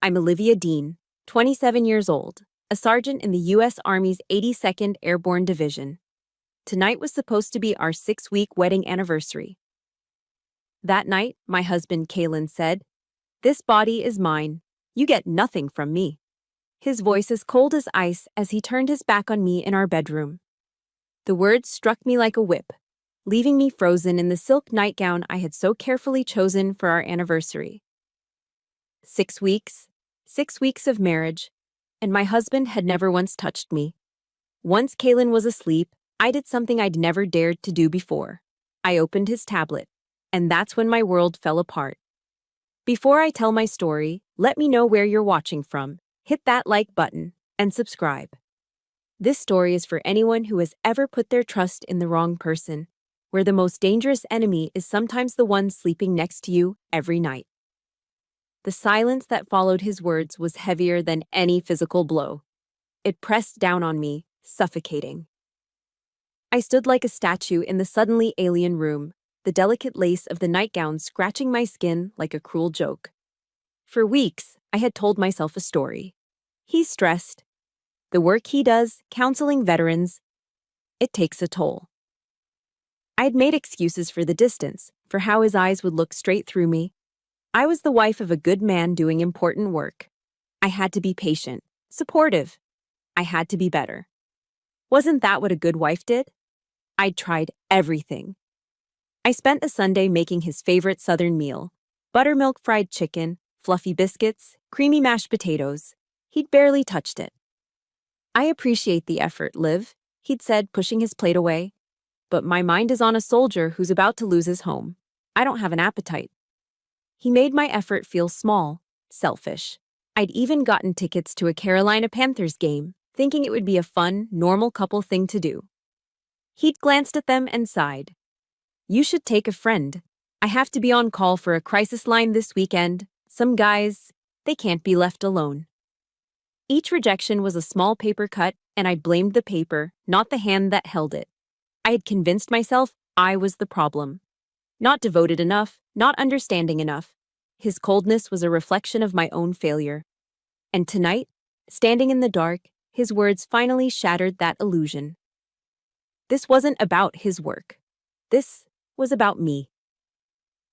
I'm Olivia Dean, 27 years old, a sergeant in the U.S. Army's 82nd Airborne Division. Tonight was supposed to be our 6-week wedding anniversary. That night, my husband Kalen said, "This body is mine. You get nothing from me." His voice as cold as ice as he turned his back on me in our bedroom. The words struck me like a whip, leaving me frozen in the silk nightgown I had so carefully chosen for our anniversary. 6 weeks, 6 weeks of marriage, and my husband had never once touched me. Once Kalen was asleep, I did something I'd never dared to do before. I opened his tablet, and that's when my world fell apart. Before I tell my story, let me know where you're watching from. Hit that like button and subscribe. This story is for anyone who has ever put their trust in the wrong person, where the most dangerous enemy is sometimes the one sleeping next to you every night. The silence that followed his words was heavier than any physical blow. It pressed down on me, suffocating. I stood like a statue in the suddenly alien room, the delicate lace of the nightgown scratching my skin like a cruel joke. For weeks, I had told myself a story. He's stressed. The work he does, counseling veterans, it takes a toll. I had made excuses for the distance, for how his eyes would look straight through me. I was the wife of a good man doing important work. I had to be patient, supportive. I had to be better. Wasn't that what a good wife did? I'd tried everything. I spent a Sunday making his favorite Southern meal, buttermilk fried chicken, fluffy biscuits, creamy mashed potatoes. He'd barely touched it. "I appreciate the effort, Liv," he'd said, pushing his plate away. "But my mind is on a soldier who's about to lose his home. I don't have an appetite." He made my effort feel small, selfish. I'd even gotten tickets to a Carolina Panthers game, thinking it would be a fun, normal couple thing to do. He'd glanced at them and sighed. "You should take a friend. I have to be on call for a crisis line this weekend. Some guys, they can't be left alone." Each rejection was a small paper cut, and I'd blamed the paper, not the hand that held it. I had convinced myself I was the problem. Not devoted enough, not understanding enough. His coldness was a reflection of my own failure. And tonight, standing in the dark, his words finally shattered that illusion. This wasn't about his work. This was about me.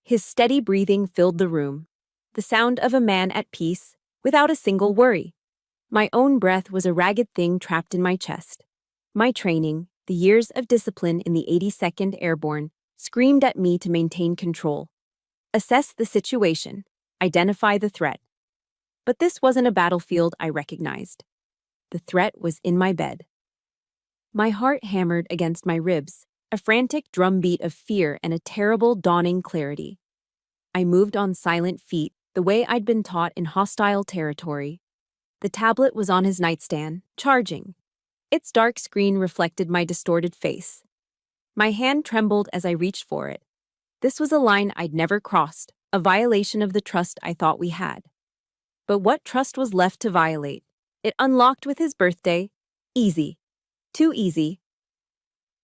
His steady breathing filled the room, the sound of a man at peace, without a single worry. My own breath was a ragged thing trapped in my chest. My training, the years of discipline in the 82nd Airborne, screamed at me to maintain control. Assess the situation, identify the threat. But this wasn't a battlefield I recognized. The threat was in my bed. My heart hammered against my ribs, a frantic drumbeat of fear and a terrible dawning clarity. I moved on silent feet, the way I'd been taught in hostile territory. The tablet was on his nightstand, charging. Its dark screen reflected my distorted face. My hand trembled as I reached for it. This was a line I'd never crossed, a violation of the trust I thought we had. But what trust was left to violate? It unlocked with his birthday. Easy. Too easy.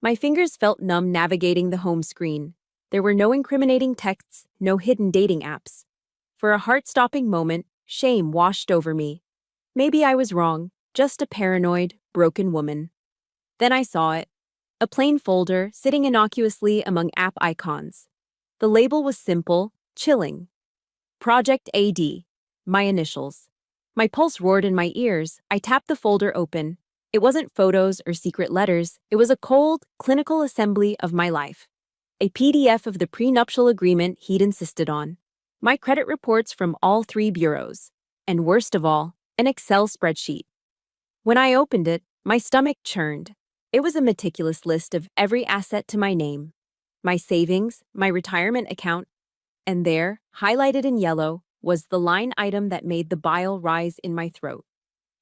My fingers felt numb navigating the home screen. There were no incriminating texts, no hidden dating apps. For a heart-stopping moment, shame washed over me. Maybe I was wrong, just a paranoid, broken woman. Then I saw it. A plain folder sitting innocuously among app icons. The label was simple, chilling. Project AD, my initials. My pulse roared in my ears. I tapped the folder open. It wasn't photos or secret letters. It was a cold, clinical assembly of my life. A PDF of the prenuptial agreement he'd insisted on. My credit reports from all 3 bureaus. And worst of all, an Excel spreadsheet. When I opened it, my stomach churned. It was a meticulous list of every asset to my name. My savings, my retirement account, and there, highlighted in yellow, was the line item that made the bile rise in my throat.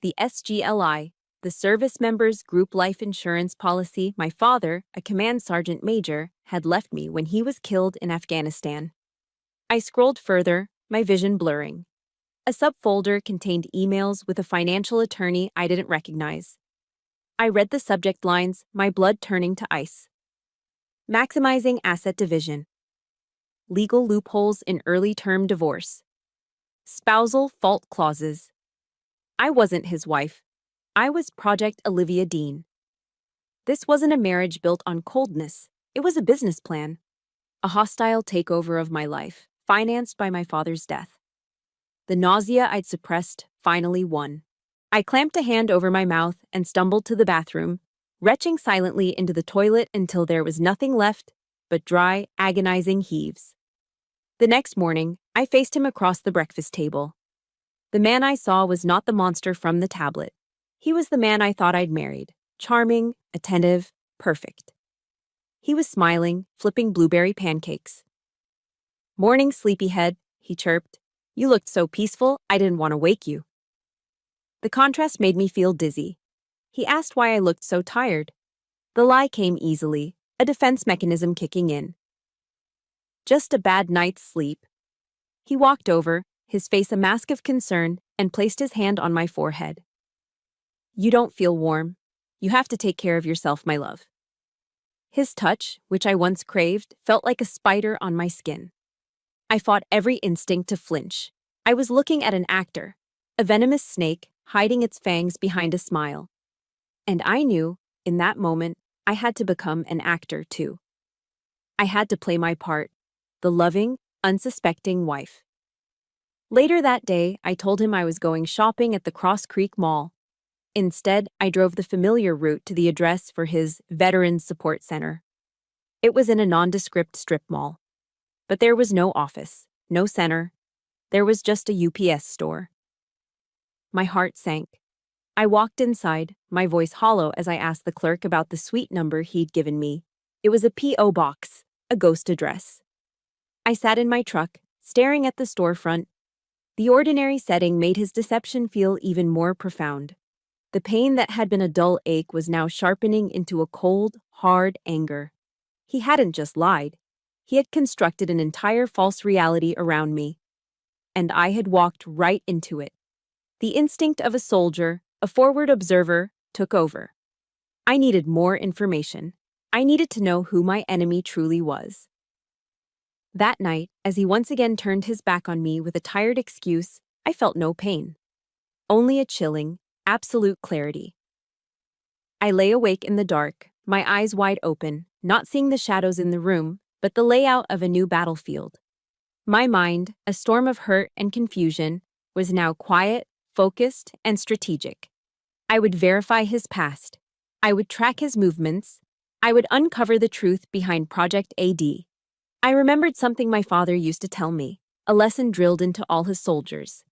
The SGLI, the Service Members Group Life Insurance Policy my father, a command sergeant major, had left me when he was killed in Afghanistan. I scrolled further, my vision blurring. A subfolder contained emails with a financial attorney I didn't recognize. I read the subject lines, my blood turning to ice. Maximizing asset division. Legal loopholes in early term divorce. Spousal fault clauses. I wasn't his wife. I was Project Olivia Dean. This wasn't a marriage built on coldness. It was a business plan. A hostile takeover of my life, financed by my father's death. The nausea I'd suppressed finally won. I clamped a hand over my mouth and stumbled to the bathroom, retching silently into the toilet until there was nothing left but dry, agonizing heaves. The next morning, I faced him across the breakfast table. The man I saw was not the monster from the tablet. He was the man I thought I'd married. Charming, attentive, perfect. He was smiling, flipping blueberry pancakes. "Morning, sleepyhead," he chirped. "You looked so peaceful, I didn't want to wake you." The contrast made me feel dizzy. He asked why I looked so tired. The lie came easily, a defense mechanism kicking in. "Just a bad night's sleep." He walked over, his face a mask of concern, and placed his hand on my forehead. "You don't feel warm. You have to take care of yourself, my love." His touch, which I once craved, felt like a spider on my skin. I fought every instinct to flinch. I was looking at an actor, a venomous snake hiding its fangs behind a smile. And I knew, in that moment, I had to become an actor too. I had to play my part, the loving, unsuspecting wife. Later that day, I told him I was going shopping at the Cross Creek Mall. Instead, I drove the familiar route to the address for his Veterans Support Center. It was in a nondescript strip mall. But there was no office, no center. There was just a UPS store. My heart sank. I walked inside, my voice hollow as I asked the clerk about the suite number he'd given me. It was a P.O. box, a ghost address. I sat in my truck, staring at the storefront. The ordinary setting made his deception feel even more profound. The pain that had been a dull ache was now sharpening into a cold, hard anger. He hadn't just lied. He had constructed an entire false reality around me. And I had walked right into it. The instinct of a soldier, a forward observer, took over. I needed more information. I needed to know who my enemy truly was. That night, as he once again turned his back on me with a tired excuse, I felt no pain. Only a chilling, absolute clarity. I lay awake in the dark, my eyes wide open, not seeing the shadows in the room, but the layout of a new battlefield. My mind, a storm of hurt and confusion, was now quiet, focused, and strategic. I would verify his past. I would track his movements. I would uncover the truth behind Project AD. I remembered something my father used to tell me, a lesson drilled into all his soldiers.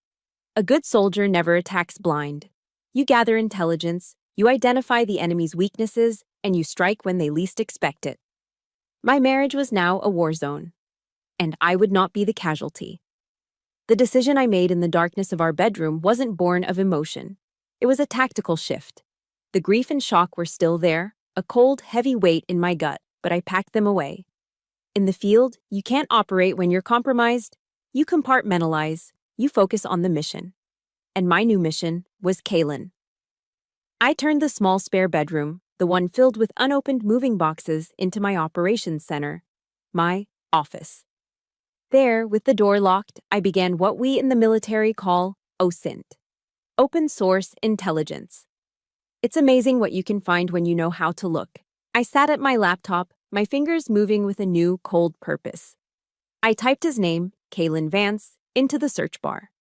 A good soldier never attacks blind. You gather intelligence, you identify the enemy's weaknesses, and you strike when they least expect it. My marriage was now a war zone, and I would not be the casualty. The decision I made in the darkness of our bedroom wasn't born of emotion. It was a tactical shift. The grief and shock were still there, a cold, heavy weight in my gut, but I packed them away. In the field, you can't operate when you're compromised. You compartmentalize, you focus on the mission. And my new mission was Kaylin. I turned the small spare bedroom, the one filled with unopened moving boxes, into my operations center, my office. There, with the door locked, I began what we in the military call OSINT, Open Source Intelligence. It's amazing what you can find when you know how to look. I sat at my laptop, my fingers moving with a new, cold purpose. I typed his name, Kaylin Vance, into the search bar.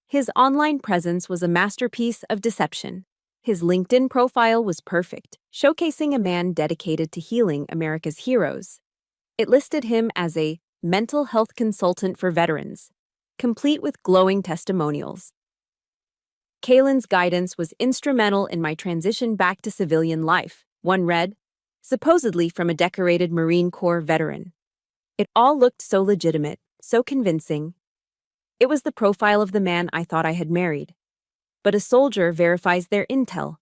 His online presence was a masterpiece of deception. His LinkedIn profile was perfect, showcasing a man dedicated to healing America's heroes. It listed him as a mental health consultant for veterans, complete with glowing testimonials. Kaylin's guidance was instrumental in my transition back to civilian life, one read, supposedly from a decorated Marine Corps veteran. It all looked so legitimate, so convincing. It was the profile of the man I thought I had married. But a soldier verifies their intel.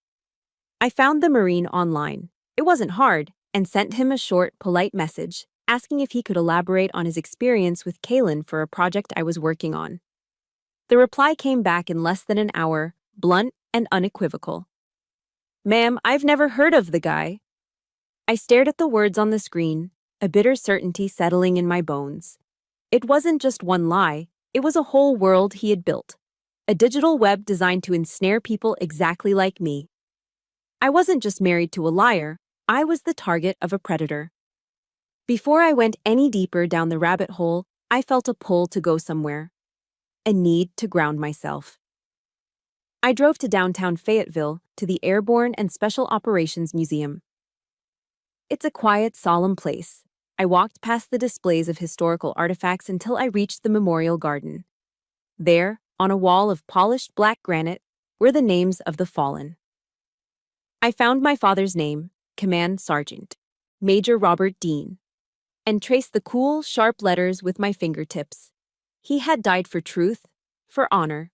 I found the Marine online. It wasn't hard, and sent him a short, polite message, asking if he could elaborate on his experience with Kaylin for a project I was working on. The reply came back in less than an hour, blunt and unequivocal. "Ma'am, I've never heard of the guy." I stared at the words on the screen, a bitter certainty settling in my bones. It wasn't just one lie, It was a whole world he had built. A digital web designed to ensnare people exactly like me. I wasn't just married to a liar, I was the target of a predator. Before I went any deeper down the rabbit hole, I felt a pull to go somewhere. A need to ground myself. I drove to downtown Fayetteville to the Airborne and Special Operations Museum. It's a quiet, solemn place. I walked past the displays of historical artifacts until I reached the Memorial Garden. There, on a wall of polished black granite, were the names of the fallen. I found my father's name, Command Sergeant, Major Robert Dean, and traced the cool, sharp letters with my fingertips. He had died for truth, for honor.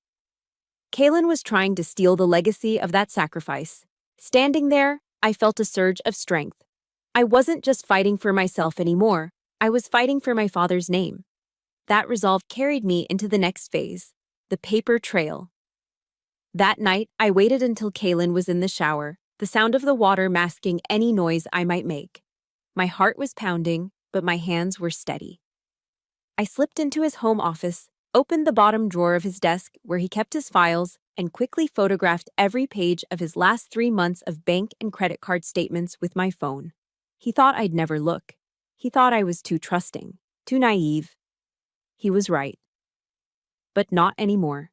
Kalen was trying to steal the legacy of that sacrifice. Standing there, I felt a surge of strength. I wasn't just fighting for myself anymore, I was fighting for my father's name. That resolve carried me into the next phase, the paper trail. That night, I waited until Kalen was in the shower, the sound of the water masking any noise I might make. My heart was pounding, but my hands were steady. I slipped into his home office, opened the bottom drawer of his desk where he kept his files, and quickly photographed every page of his last 3 months of bank and credit card statements with my phone. He thought I'd never look. He thought I was too trusting, too naive. He was right. But not anymore.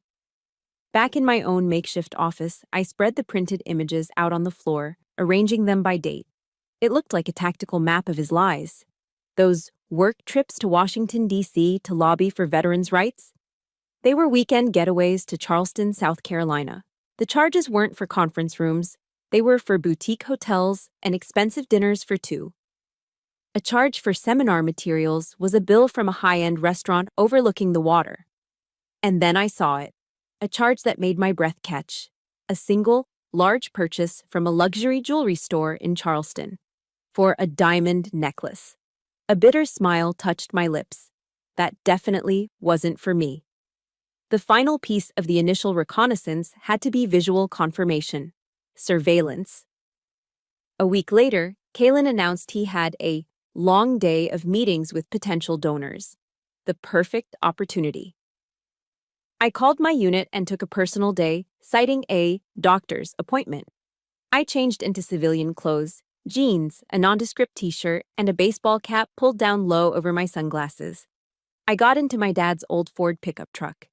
Back in my own makeshift office, I spread the printed images out on the floor, arranging them by date. It looked like a tactical map of his lies. Those work trips to Washington, D.C. to lobby for veterans' rights? They were weekend getaways to Charleston, South Carolina. The charges weren't for conference rooms. They were for boutique hotels and expensive dinners for two. A charge for seminar materials was a bill from a high-end restaurant overlooking the water. And then I saw it. A charge that made my breath catch. A single, large purchase from a luxury jewelry store in Charleston. For a diamond necklace. A bitter smile touched my lips. That definitely wasn't for me. The final piece of the initial reconnaissance had to be visual confirmation. Surveillance. A week later, Kalen announced he had a long day of meetings with potential donors. The perfect opportunity. I called my unit and took a personal day, citing a doctor's appointment. I changed into civilian clothes, jeans, a nondescript t-shirt, and a baseball cap pulled down low over my sunglasses. I got into my dad's old Ford pickup truck.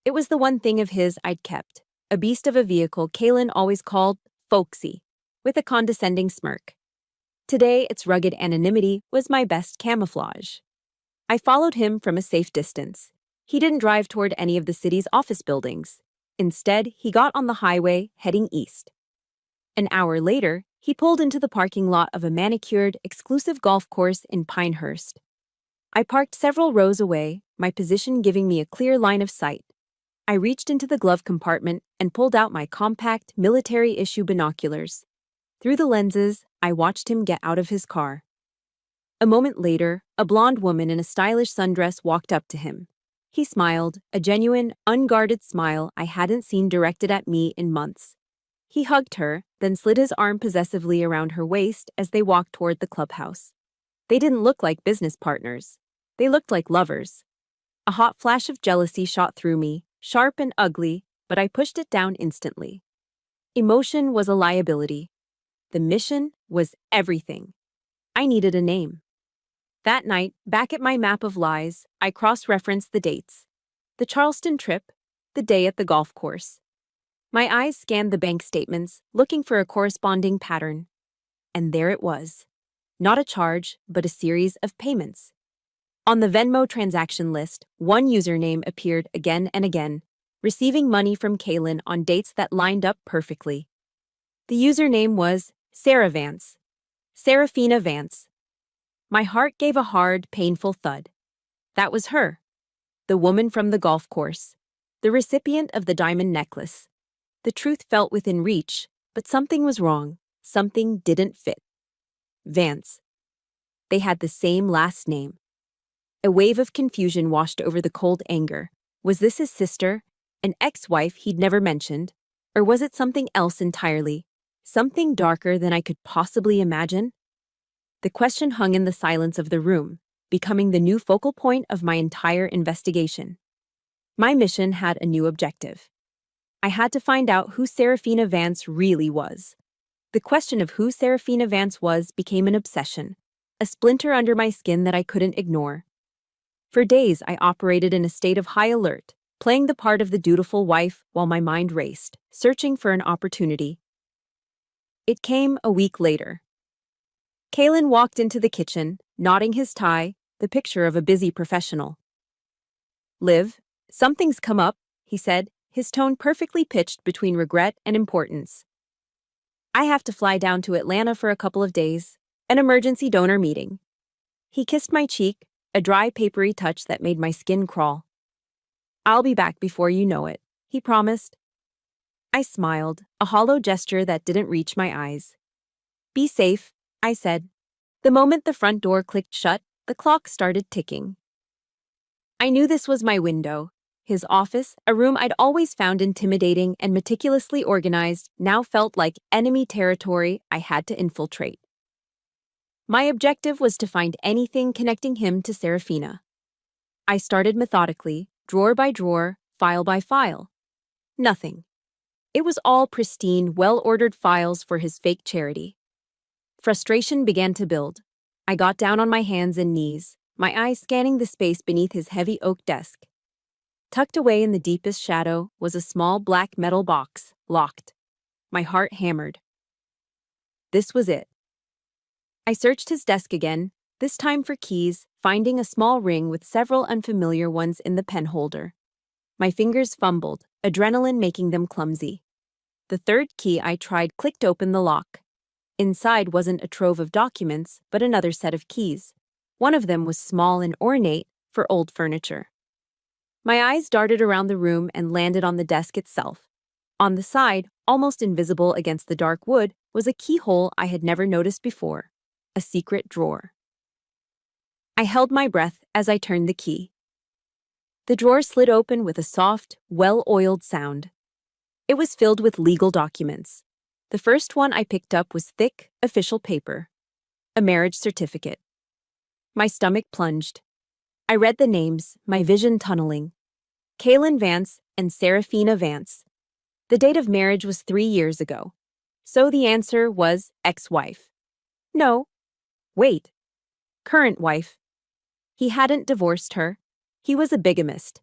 It was the one thing of his I'd kept, a beast of a vehicle Kalen always called folksy, with a condescending smirk. Today, its rugged anonymity was my best camouflage. I followed him from a safe distance. He didn't drive toward any of the city's office buildings. Instead, he got on the highway, heading east. An hour later, he pulled into the parking lot of a manicured, exclusive golf course in Pinehurst. I parked several rows away, my position giving me a clear line of sight. I reached into the glove compartment and pulled out my compact, military-issue binoculars. Through the lenses, I watched him get out of his car. A moment later, a blonde woman in a stylish sundress walked up to him. He smiled, a genuine, unguarded smile I hadn't seen directed at me in months. He hugged her, then slid his arm possessively around her waist as they walked toward the clubhouse. They didn't look like business partners. They looked like lovers. A hot flash of jealousy shot through me, sharp and ugly, but I pushed it down instantly. Emotion was a liability. The mission was everything. I needed a name. That night, back at my map of lies, I cross-referenced the dates. The Charleston trip, the day at the golf course. My eyes scanned the bank statements, looking for a corresponding pattern. And there it was. Not a charge, but a series of payments. On the Venmo transaction list, one username appeared again and again, receiving money from Kalen on dates that lined up perfectly. The username was Sarah Vance. Serafina Vance. My heart gave a hard, painful thud. That was her. The woman from the golf course. The recipient of the diamond necklace. The truth felt within reach, but something was wrong. Something didn't fit. Vance. They had the same last name. A wave of confusion washed over the cold anger. Was this his sister, an ex-wife he'd never mentioned? Or was it something else entirely? Something darker than I could possibly imagine? The question hung in the silence of the room, becoming the new focal point of my entire investigation. My mission had a new objective. I had to find out who Serafina Vance really was. The question of who Serafina Vance was became an obsession, a splinter under my skin that I couldn't ignore. For days, I operated in a state of high alert, playing the part of the dutiful wife while my mind raced, searching for an opportunity. It came a week later. Kalen walked into the kitchen, nodding his tie, the picture of a busy professional. "Liv, something's come up," he said, his tone perfectly pitched between regret and importance. "I have to fly down to Atlanta for a couple of days, an emergency donor meeting." He kissed my cheek, a dry, papery touch that made my skin crawl. "I'll be back before you know it," he promised. I smiled, a hollow gesture that didn't reach my eyes. "Be safe," I said. The moment the front door clicked shut, the clock started ticking. I knew this was my window. His office, a room I'd always found intimidating and meticulously organized, now felt like enemy territory I had to infiltrate. My objective was to find anything connecting him to Serafina. I started methodically, drawer by drawer, file by file. Nothing. It was all pristine, well-ordered files for his fake charity. Frustration began to build. I got down on my hands and knees, my eyes scanning the space beneath his heavy oak desk. Tucked away in the deepest shadow was a small black metal box, locked. My heart hammered. This was it. I searched his desk again, this time for keys, finding a small ring with several unfamiliar ones in the pen holder. My fingers fumbled, adrenaline making them clumsy. The third key I tried clicked open the lock. Inside wasn't a trove of documents, but another set of keys. One of them was small and ornate, for old furniture. My eyes darted around the room and landed on the desk itself. On the side, almost invisible against the dark wood, was a keyhole I had never noticed before. A secret drawer. I held my breath as I turned the key. The drawer slid open with a soft, well-oiled sound. It was filled with legal documents. The first one I picked up was thick, official paper. A marriage certificate. My stomach plunged. I read the names, my vision tunneling. Kalen Vance and Serafina Vance. The date of marriage was 3 years ago. So the answer was ex-wife. No. Wait. Current wife. He hadn't divorced her. He was a bigamist.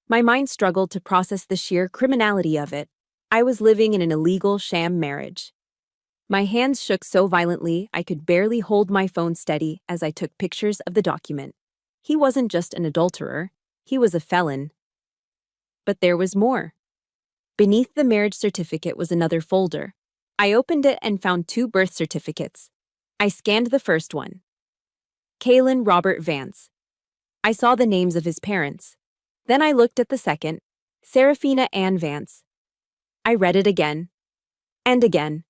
My mind struggled to process the sheer criminality of it. I was living in an illegal sham marriage. My hands shook so violently I could barely hold my phone steady as I took pictures of the document. He wasn't just an adulterer, he was a felon. But there was more. Beneath the marriage certificate was another folder. I opened it and found 2 birth certificates. I scanned the first one. Kalen Robert Vance. I saw the names of his parents. Then I looked at the second, Serafina Ann Vance. I read it again. And again.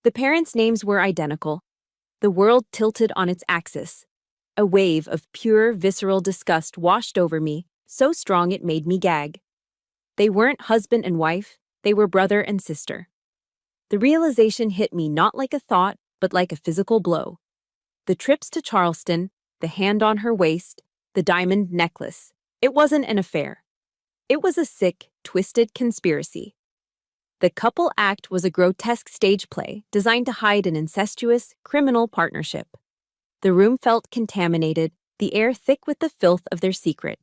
The parents' names were identical. The world tilted on its axis. A wave of pure, visceral disgust washed over me, so strong it made me gag. They weren't husband and wife, they were brother and sister. The realization hit me not like a thought, but like a physical blow. The trips to Charleston, the hand on her waist, the diamond necklace. It wasn't an affair. It was a sick, twisted conspiracy. The couple act was a grotesque stage play designed to hide an incestuous, criminal partnership. The room felt contaminated, the air thick with the filth of their secret.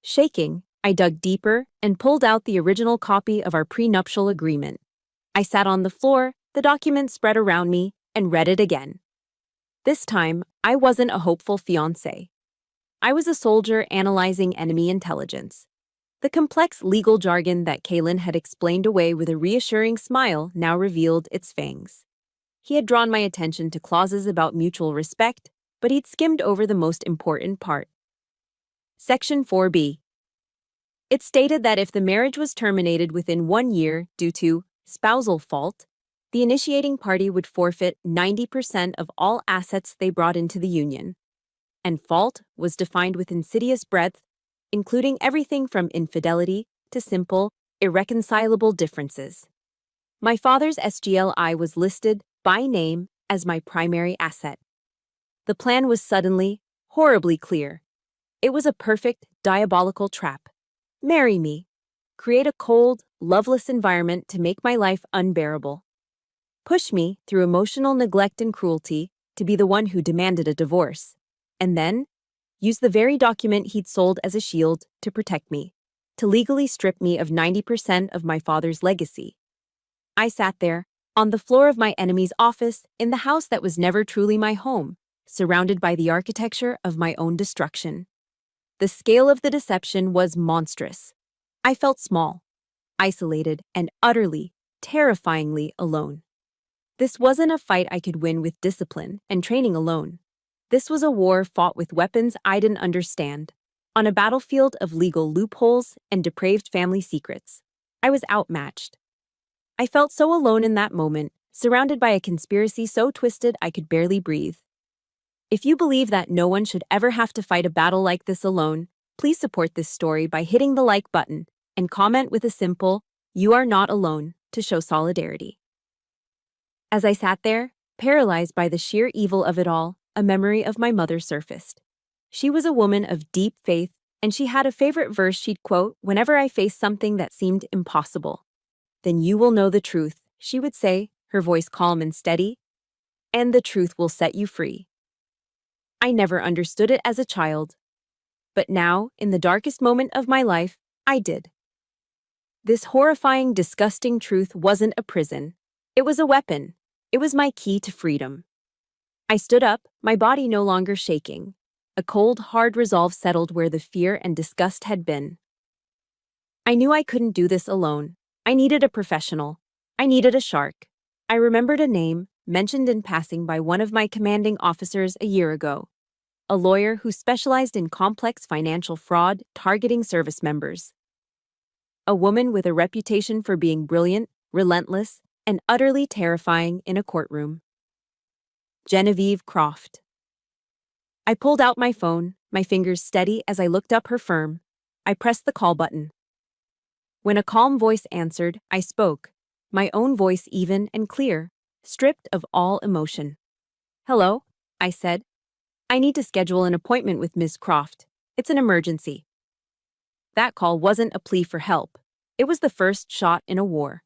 Shaking, I dug deeper and pulled out the original copy of our prenuptial agreement. I sat on the floor, the document spread around me, and read it again. This time, I wasn't a hopeful fiancé. I was a soldier analyzing enemy intelligence. The complex legal jargon that Kalen had explained away with a reassuring smile now revealed its fangs. He had drawn my attention to clauses about mutual respect, but he'd skimmed over the most important part. Section 4B. It stated that if the marriage was terminated within 1 year due to spousal fault, the initiating party would forfeit 90% of all assets they brought into the union. And fault was defined with insidious breadth, including everything from infidelity to simple, irreconcilable differences. My father's SGLI was listed, by name, as my primary asset. The plan was suddenly, horribly clear. It was a perfect, diabolical trap. Marry me. Create a cold, loveless environment to make my life unbearable. Push me, through emotional neglect and cruelty, to be the one who demanded a divorce. And then, use the very document he'd sold as a shield to protect me, to legally strip me of 90% of my father's legacy. I sat there, on the floor of my enemy's office, in the house that was never truly my home, surrounded by the architecture of my own destruction. The scale of the deception was monstrous. I felt small, isolated, and utterly, terrifyingly alone. This wasn't a fight I could win with discipline and training alone. This was a war fought with weapons I didn't understand, on a battlefield of legal loopholes and depraved family secrets. I was outmatched. I felt so alone in that moment, surrounded by a conspiracy so twisted I could barely breathe. If you believe that no one should ever have to fight a battle like this alone, please support this story by hitting the like button and comment with a simple, "You are not alone," to show solidarity. As I sat there, paralyzed by the sheer evil of it all, a memory of my mother surfaced. She was a woman of deep faith, and she had a favorite verse she'd quote whenever I faced something that seemed impossible. "Then you will know the truth," she would say, her voice calm and steady, "and the truth will set you free." I never understood it as a child. But now, in the darkest moment of my life, I did. This horrifying, disgusting truth wasn't a prison. It was a weapon. It was my key to freedom. I stood up, my body no longer shaking. A cold, hard resolve settled where the fear and disgust had been. I knew I couldn't do this alone. I needed a professional. I needed a shark. I remembered a name, mentioned in passing by one of my commanding officers a year ago. A lawyer who specialized in complex financial fraud targeting service members. A woman with a reputation for being brilliant, relentless, and utterly terrifying in a courtroom. Genevieve Croft. I pulled out my phone, my fingers steady as I looked up her firm. I pressed the call button. When a calm voice answered, I spoke, my own voice even and clear, stripped of all emotion. "Hello," I said. "I need to schedule an appointment with Ms. Croft. It's an emergency." That call wasn't a plea for help. It was the first shot in a war.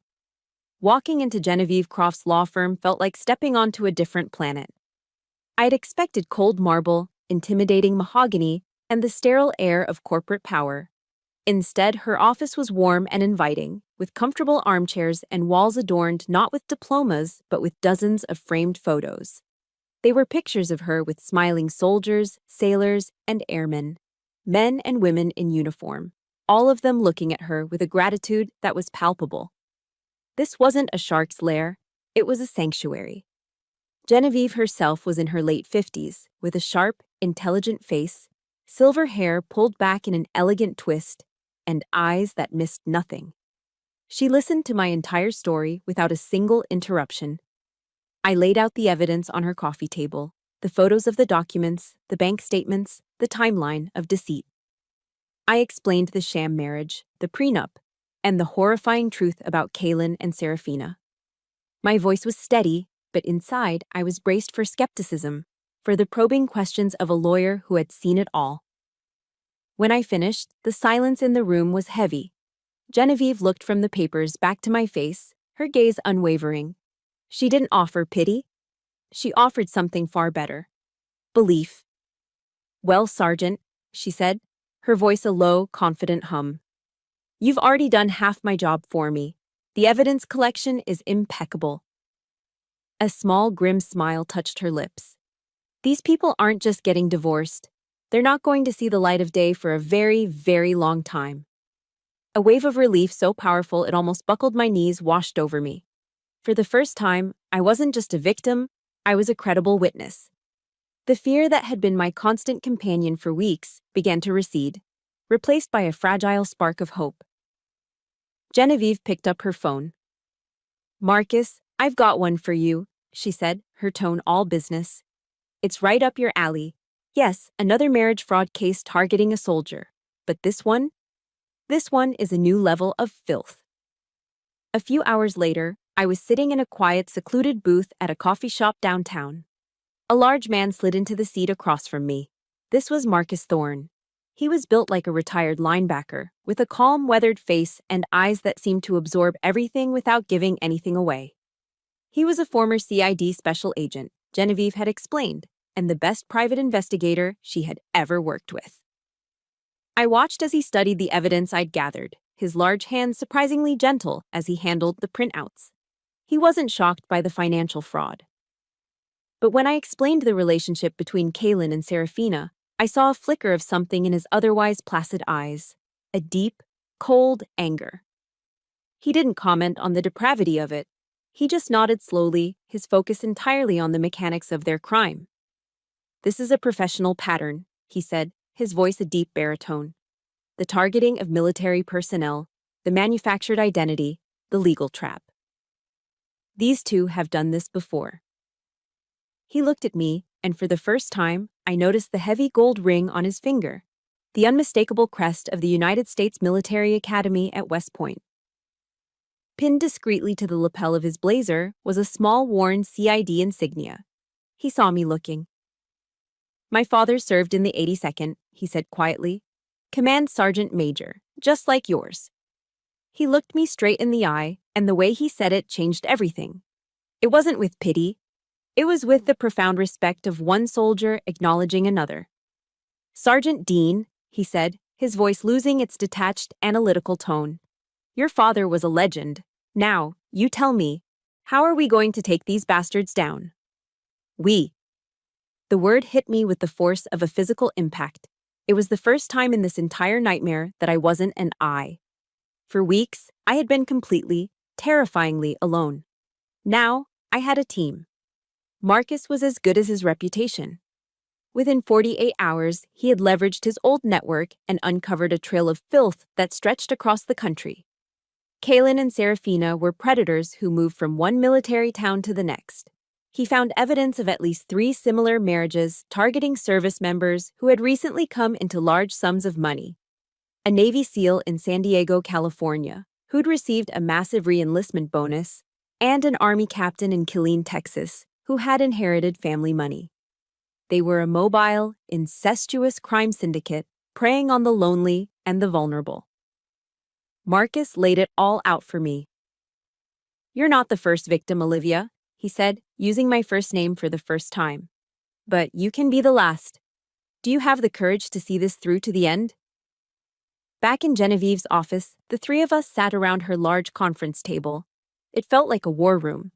Walking into Genevieve Croft's law firm felt like stepping onto a different planet. I'd expected cold marble, intimidating mahogany, and the sterile air of corporate power. Instead, her office was warm and inviting, with comfortable armchairs and walls adorned not with diplomas, but with dozens of framed photos. They were pictures of her with smiling soldiers, sailors, and airmen, men and women in uniform, all of them looking at her with a gratitude that was palpable. This wasn't a shark's lair, it was a sanctuary. Genevieve herself was in her late 50s, with a sharp, intelligent face, silver hair pulled back in an elegant twist, and eyes that missed nothing. She listened to my entire story without a single interruption. I laid out the evidence on her coffee table, the photos of the documents, the bank statements, the timeline of deceit. I explained the sham marriage, the prenup, and the horrifying truth about Kaylin and Serafina. My voice was steady, but inside I was braced for skepticism, for the probing questions of a lawyer who had seen it all. When I finished, the silence in the room was heavy. Genevieve looked from the papers back to my face, her gaze unwavering. She didn't offer pity. She offered something far better. Belief. "Well, Sergeant," she said, her voice a low, confident hum. "You've already done half my job for me. The evidence collection is impeccable." A small, grim smile touched her lips. These people aren't just getting divorced. They're not going to see the light of day for a very, very long time. A wave of relief so powerful it almost buckled my knees washed over me. For the first time, I wasn't just a victim, I was a credible witness. The fear that had been my constant companion for weeks began to recede, replaced by a fragile spark of hope. Genevieve picked up her phone. "Marcus, I've got one for you," she said, her tone all business. "It's right up your alley. Yes, another marriage fraud case targeting a soldier. But this one? This one is a new level of filth." A few hours later, I was sitting in a quiet, secluded booth at a coffee shop downtown. A large man slid into the seat across from me. This was Marcus Thorne. He was built like a retired linebacker, with a calm, weathered face and eyes that seemed to absorb everything without giving anything away. He was a former CID special agent, Genevieve had explained, and the best private investigator she had ever worked with. I watched as he studied the evidence I'd gathered, his large hands surprisingly gentle as he handled the printouts. He wasn't shocked by the financial fraud. But when I explained the relationship between Kaylin and Serafina, I saw a flicker of something in his otherwise placid eyes, a deep, cold anger. He didn't comment on the depravity of it. He just nodded slowly, his focus entirely on the mechanics of their crime. "This is a professional pattern," he said, his voice a deep baritone. "The targeting of military personnel, the manufactured identity, the legal trap. These two have done this before." He looked at me, and for the first time, I noticed the heavy gold ring on his finger, the unmistakable crest of the United States Military Academy at West Point. Pinned discreetly to the lapel of his blazer was a small worn CID insignia. He saw me looking. "My father served in the 82nd, he said quietly. "Command Sergeant Major, just like yours." He looked me straight in the eye, and the way he said it changed everything. It wasn't with pity. It was with the profound respect of one soldier acknowledging another. "Sergeant Dean," he said, his voice losing its detached, analytical tone. "Your father was a legend. Now, you tell me, how are we going to take these bastards down?" "We." The word hit me with the force of a physical impact. It was the first time in this entire nightmare that I wasn't an I. For weeks, I had been completely, terrifyingly alone. Now, I had a team. Marcus was as good as his reputation. Within 48 hours, he had leveraged his old network and uncovered a trail of filth that stretched across the country. Kaylin and Serafina were predators who moved from one military town to the next. He found evidence of at least 3 similar marriages targeting service members who had recently come into large sums of money. A Navy SEAL in San Diego, California, who'd received a massive re-enlistment bonus, and an Army captain in Killeen, Texas, who had inherited family money. They were a mobile, incestuous crime syndicate preying on the lonely and the vulnerable. Marcus laid it all out for me. "You're not the first victim, Olivia," he said, using my first name for the first time. "But you can be the last. Do you have the courage to see this through to the end?" Back in Genevieve's office, the 3 of us sat around her large conference table. It felt like a war room.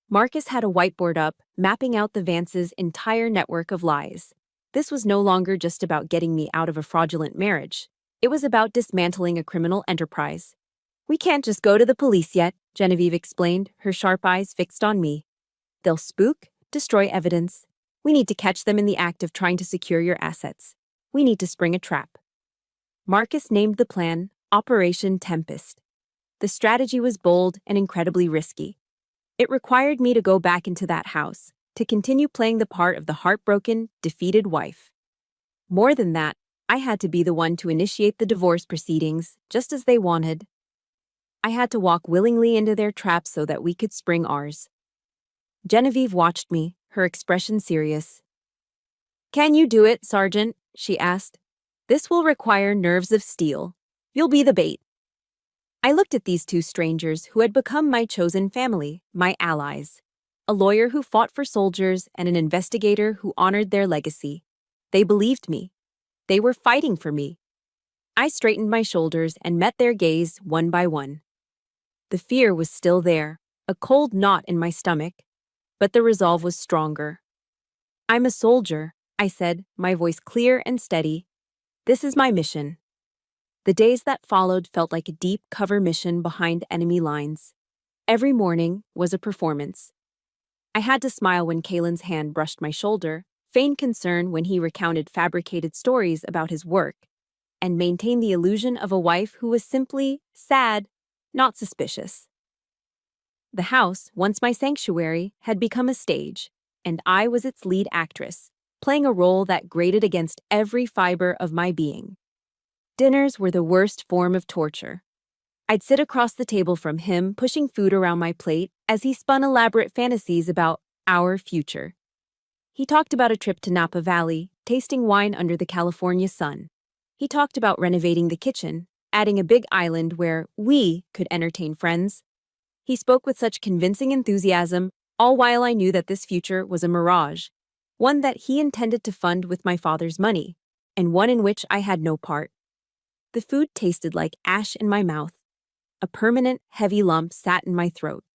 Marcus had a whiteboard up, mapping out the Vances' entire network of lies. This was no longer just about getting me out of a fraudulent marriage. It was about dismantling a criminal enterprise. "We can't just go to the police yet," Genevieve explained, her sharp eyes fixed on me. "They'll spook, destroy evidence. We need to catch them in the act of trying to secure your assets. We need to spring a trap." Marcus named the plan Operation Tempest. The strategy was bold and incredibly risky. It required me to go back into that house, to continue playing the part of the heartbroken, defeated wife. More than that, I had to be the one to initiate the divorce proceedings, just as they wanted. I had to walk willingly into their trap so that we could spring ours. Genevieve watched me, her expression serious. "Can you do it, Sergeant?" she asked. "This will require nerves of steel. You'll be the bait." I looked at these 2 strangers who had become my chosen family, my allies. A lawyer who fought for soldiers and an investigator who honored their legacy. They believed me. They were fighting for me. I straightened my shoulders and met their gaze one by one. The fear was still there, a cold knot in my stomach, but the resolve was stronger. "I'm a soldier," I said, my voice clear and steady. "This is my mission." The days that followed felt like a deep cover mission behind enemy lines. Every morning was a performance. I had to smile when Kaylin's hand brushed my shoulder, feign concern when he recounted fabricated stories about his work, and maintain the illusion of a wife who was simply sad, not suspicious. The house, once my sanctuary, had become a stage, and I was its lead actress, playing a role that grated against every fiber of my being. Dinners were the worst form of torture. I'd sit across the table from him, pushing food around my plate as he spun elaborate fantasies about our future. He talked about a trip to Napa Valley, tasting wine under the California sun. He talked about renovating the kitchen, adding a big island where we could entertain friends. He spoke with such convincing enthusiasm, all while I knew that this future was a mirage, one that he intended to fund with my father's money, and one in which I had no part. The food tasted like ash in my mouth. A permanent, heavy lump sat in my throat.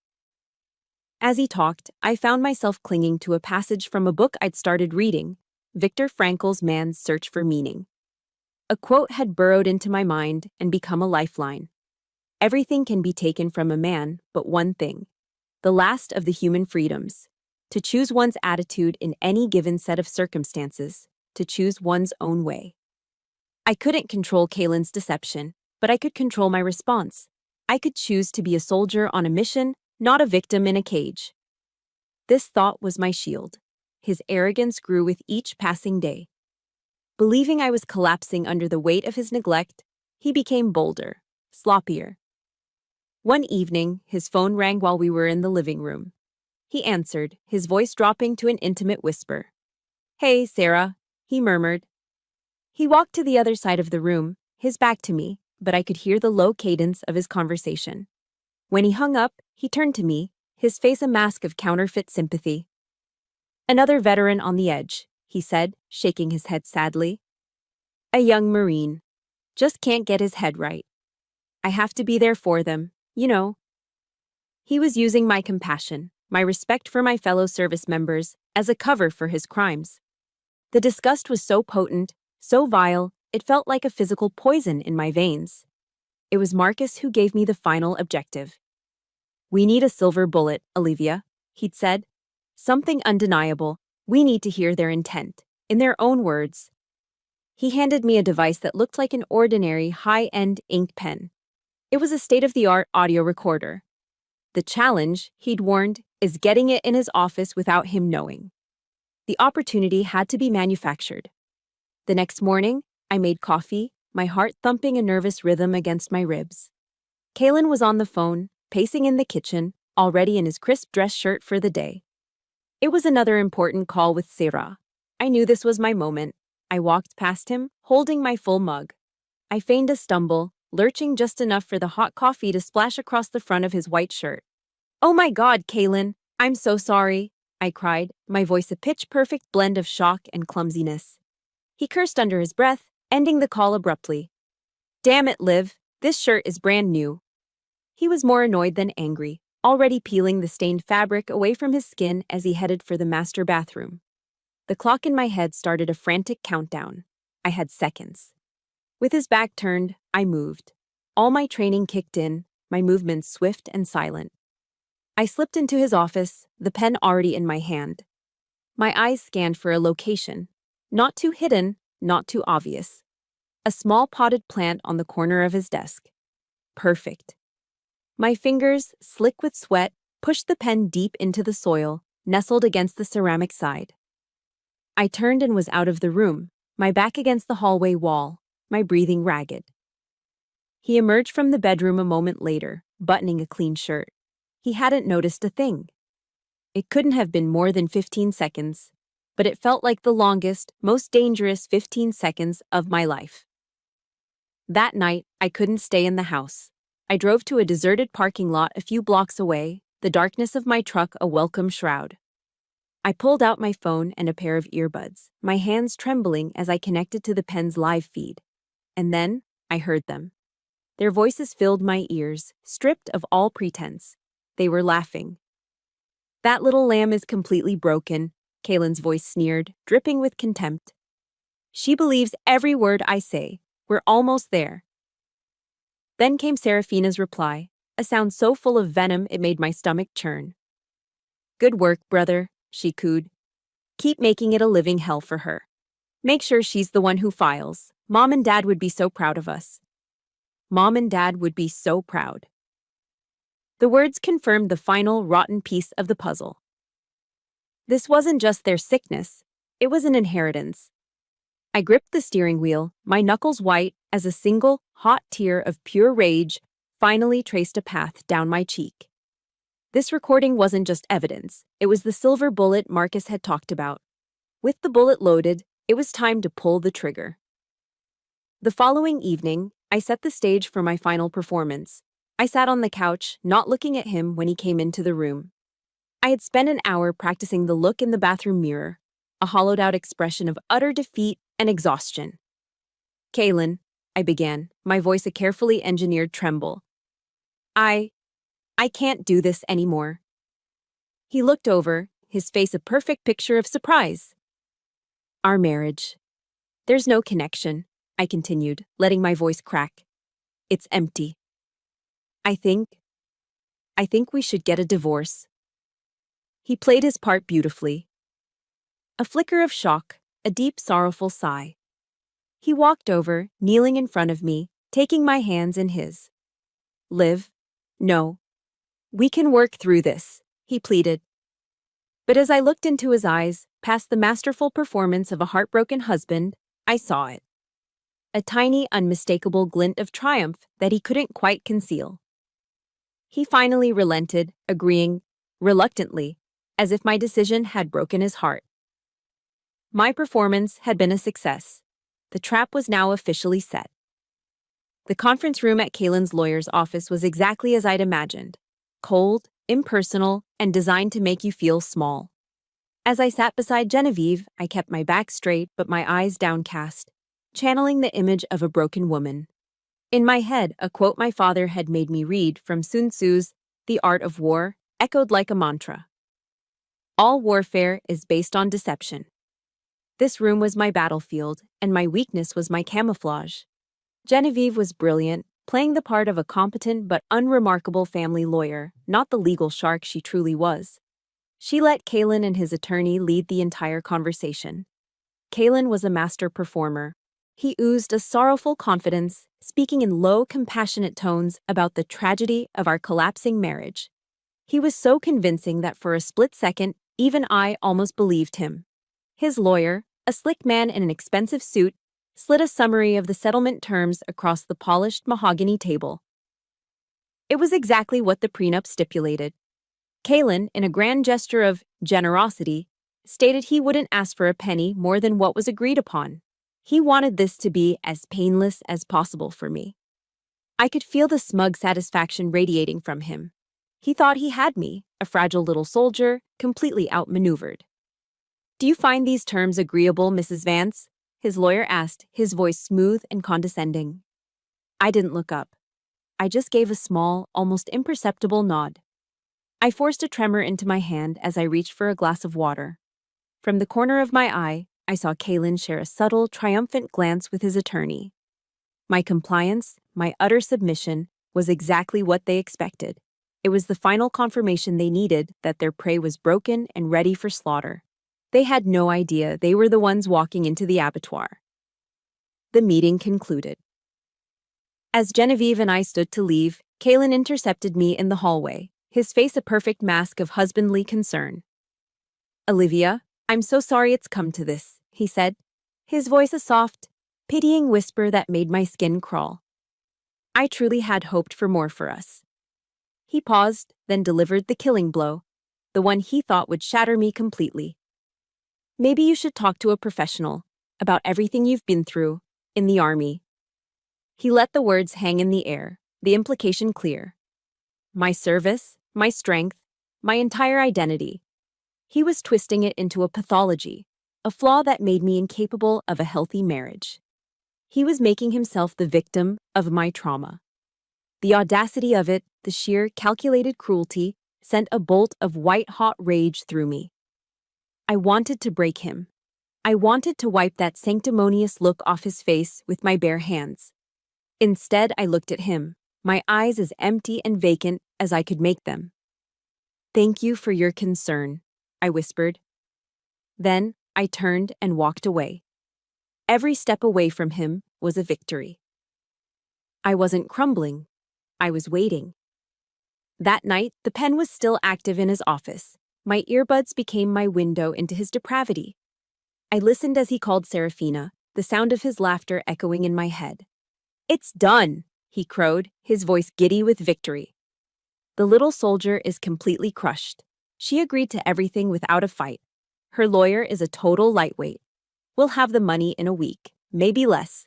As he talked, I found myself clinging to a passage from a book I'd started reading, Viktor Frankl's Man's Search for Meaning. A quote had burrowed into my mind and become a lifeline. Everything can be taken from a man, but one thing, the last of the human freedoms, to choose one's attitude in any given set of circumstances, to choose one's own way. I couldn't control Kaylin's deception, but I could control my response. I could choose to be a soldier on a mission, not a victim in a cage. This thought was my shield. His arrogance grew with each passing day. Believing I was collapsing under the weight of his neglect, he became bolder, sloppier. One evening, his phone rang while we were in the living room. He answered, his voice dropping to an intimate whisper. "Hey, Sarah," he murmured. He walked to the other side of the room, his back to me, but I could hear the low cadence of his conversation. When he hung up, he turned to me, his face a mask of counterfeit sympathy. "Another veteran on the edge," he said, shaking his head sadly. "A young Marine. Just can't get his head right. I have to be there for them, you know." He was using my compassion, my respect for my fellow service members, as a cover for his crimes. The disgust was so potent, so vile, it felt like a physical poison in my veins. It was Marcus who gave me the final objective. "We need a silver bullet, Olivia," he'd said. "Something undeniable. We need to hear their intent, in their own words." He handed me a device that looked like an ordinary high-end ink pen. It was a state-of-the-art audio recorder. The challenge, he'd warned, is getting it in his office without him knowing. The opportunity had to be manufactured. The next morning, I made coffee, my heart thumping a nervous rhythm against my ribs. Kaylin was on the phone, pacing in the kitchen, already in his crisp dress shirt for the day. It was another important call with Sarah. I knew this was my moment. I walked past him, holding my full mug. I feigned a stumble, lurching just enough for the hot coffee to splash across the front of his white shirt. "Oh my God, Kaylin, I'm so sorry," I cried, my voice a pitch-perfect blend of shock and clumsiness. He cursed under his breath, ending the call abruptly. "Damn it, Liv, this shirt is brand new." He was more annoyed than angry, already peeling the stained fabric away from his skin as he headed for the master bathroom. The clock in my head started a frantic countdown. I had seconds. With his back turned, I moved. All my training kicked in, my movements swift and silent. I slipped into his office, the pen already in my hand. My eyes scanned for a location. Not too hidden, not too obvious. A small potted plant on the corner of his desk. Perfect. My fingers, slick with sweat, pushed the pen deep into the soil, nestled against the ceramic side. I turned and was out of the room, my back against the hallway wall, my breathing ragged. He emerged from the bedroom a moment later, buttoning a clean shirt. He hadn't noticed a thing. It couldn't have been more than 15 seconds, but it felt like the longest, most dangerous 15 seconds of my life. That night, I couldn't stay in the house. I drove to a deserted parking lot a few blocks away, the darkness of my truck a welcome shroud. I pulled out my phone and a pair of earbuds, my hands trembling as I connected to the pen's live feed. And then, I heard them. Their voices filled my ears, stripped of all pretense. They were laughing. "That little lamb is completely broken," Kaylin's voice sneered, dripping with contempt. "She believes every word I say. We're almost there." Then came Serafina's reply, a sound so full of venom it made my stomach churn. "Good work, brother," she cooed. "Keep making it a living hell for her. Make sure she's the one who files. Mom and Dad would be so proud of us." Mom and Dad would be so proud. The words confirmed the final rotten piece of the puzzle. This wasn't just their sickness, it was an inheritance. I gripped the steering wheel, my knuckles white, as a single, hot tear of pure rage finally traced a path down my cheek. This recording wasn't just evidence, it was the silver bullet Marcus had talked about. With the bullet loaded, it was time to pull the trigger. The following evening, I set the stage for my final performance. I sat on the couch, not looking at him when he came into the room. I had spent an hour practicing the look in the bathroom mirror, a hollowed-out expression of utter defeat and exhaustion. "Kaylin," I began, my voice a carefully engineered tremble. I can't do this anymore." He looked over, his face a perfect picture of surprise. "Our marriage. There's no connection," I continued, letting my voice crack. "It's empty. I think we should get a divorce." He played his part beautifully. A flicker of shock, a deep sorrowful sigh. He walked over, kneeling in front of me, taking my hands in his. "Liv, no. We can work through this," he pleaded. But as I looked into his eyes, past the masterful performance of a heartbroken husband, I saw it. A tiny, unmistakable glint of triumph that he couldn't quite conceal. He finally relented, agreeing, reluctantly, as if my decision had broken his heart. My performance had been a success. The trap was now officially set. The conference room at Kaylin's lawyer's office was exactly as I'd imagined. Cold, impersonal, and designed to make you feel small. As I sat beside Genevieve, I kept my back straight but my eyes downcast, channeling the image of a broken woman. In my head, a quote my father had made me read from Sun Tzu's The Art of War echoed like a mantra. "All warfare is based on deception." This room was my battlefield, and my weakness was my camouflage. Genevieve was brilliant, playing the part of a competent but unremarkable family lawyer, not the legal shark she truly was. She let Kaylin and his attorney lead the entire conversation. Kaylin was a master performer. He oozed a sorrowful confidence, speaking in low, compassionate tones about the tragedy of our collapsing marriage. He was so convincing that for a split second, even I almost believed him. His lawyer, a slick man in an expensive suit, slid a summary of the settlement terms across the polished mahogany table. It was exactly what the prenup stipulated. Kaylin, in a grand gesture of generosity, stated he wouldn't ask for a penny more than what was agreed upon. He wanted this to be as painless as possible for me. I could feel the smug satisfaction radiating from him. He thought he had me, a fragile little soldier, completely outmaneuvered. "Do you find these terms agreeable, Mrs. Vance?" his lawyer asked, his voice smooth and condescending. I didn't look up. I just gave a small, almost imperceptible nod. I forced a tremor into my hand as I reached for a glass of water. From the corner of my eye, I saw Kaylin share a subtle, triumphant glance with his attorney. My compliance, my utter submission, was exactly what they expected. It was the final confirmation they needed that their prey was broken and ready for slaughter. They had no idea they were the ones walking into the abattoir. The meeting concluded. As Genevieve and I stood to leave, Kaylin intercepted me in the hallway, his face a perfect mask of husbandly concern. "Olivia, I'm so sorry it's come to this," he said, his voice a soft, pitying whisper that made my skin crawl. "I truly had hoped for more for us." He paused, then delivered the killing blow, the one he thought would shatter me completely. "Maybe you should talk to a professional about everything you've been through in the army." He let the words hang in the air, the implication clear. My service, my strength, my entire identity. He was twisting it into a pathology, a flaw that made me incapable of a healthy marriage. He was making himself the victim of my trauma. The audacity of it, the sheer, calculated cruelty, sent a bolt of white-hot rage through me. I wanted to break him. I wanted to wipe that sanctimonious look off his face with my bare hands. Instead, I looked at him, my eyes as empty and vacant as I could make them. "Thank you for your concern," I whispered. Then I turned and walked away. Every step away from him was a victory. I wasn't crumbling. I was waiting. That night, the pen was still active in his office. My earbuds became my window into his depravity. I listened as he called Serafina, the sound of his laughter echoing in my head. "It's done," he crowed, his voice giddy with victory. "The little soldier is completely crushed. She agreed to everything without a fight. Her lawyer is a total lightweight. We'll have the money in a week, maybe less."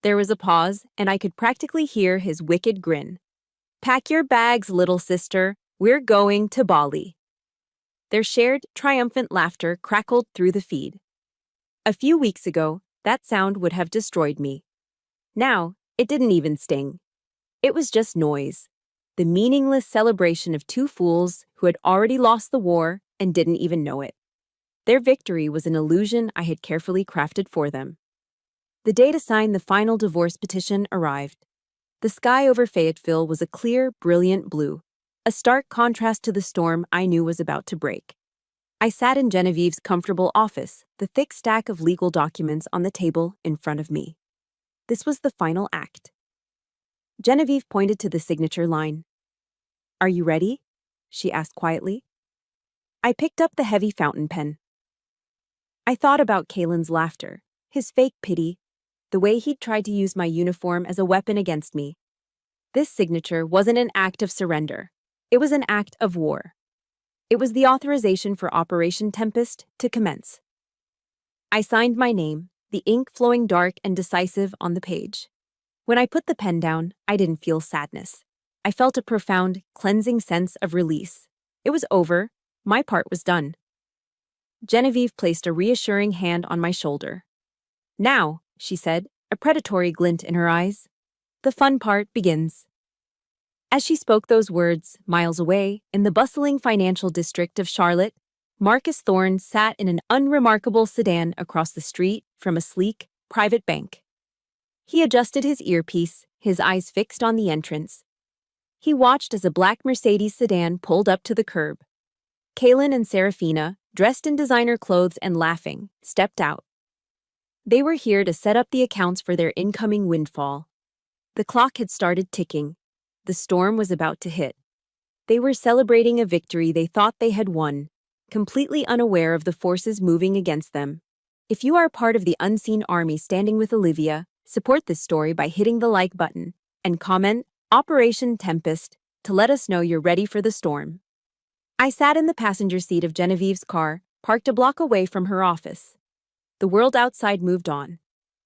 There was a pause, and I could practically hear his wicked grin. "Pack your bags, little sister. We're going to Bali." Their shared, triumphant laughter crackled through the feed. A few weeks ago, that sound would have destroyed me. Now, it didn't even sting. It was just noise. The meaningless celebration of two fools who had already lost the war and didn't even know it. Their victory was an illusion I had carefully crafted for them. The day to sign the final divorce petition arrived. The sky over Fayetteville was a clear, brilliant blue, a stark contrast to the storm I knew was about to break. I sat in Genevieve's comfortable office, the thick stack of legal documents on the table in front of me. This was the final act. Genevieve pointed to the signature line. "Are you ready?" she asked quietly. I picked up the heavy fountain pen. I thought about Kalen's laughter, his fake pity, the way he'd tried to use my uniform as a weapon against me. This signature wasn't an act of surrender. It was an act of war. It was the authorization for Operation Tempest to commence. I signed my name, the ink flowing dark and decisive on the page. When I put the pen down, I didn't feel sadness. I felt a profound, cleansing sense of release. It was over. My part was done. Genevieve placed a reassuring hand on my shoulder. "Now," she said, a predatory glint in her eyes, "the fun part begins." As she spoke those words, miles away, in the bustling financial district of Charlotte, Marcus Thorne sat in an unremarkable sedan across the street from a sleek, private bank. He adjusted his earpiece, his eyes fixed on the entrance. He watched as a black Mercedes sedan pulled up to the curb. Kalen and Serafina, dressed in designer clothes and laughing, stepped out. They were here to set up the accounts for their incoming windfall. The clock had started ticking. The storm was about to hit. They were celebrating a victory they thought they had won, completely unaware of the forces moving against them. If you are part of the unseen army standing with Olivia, support this story by hitting the like button and comment Operation Tempest to let us know you're ready for the storm. I sat in the passenger seat of Genevieve's car, parked a block away from her office. The world outside moved on.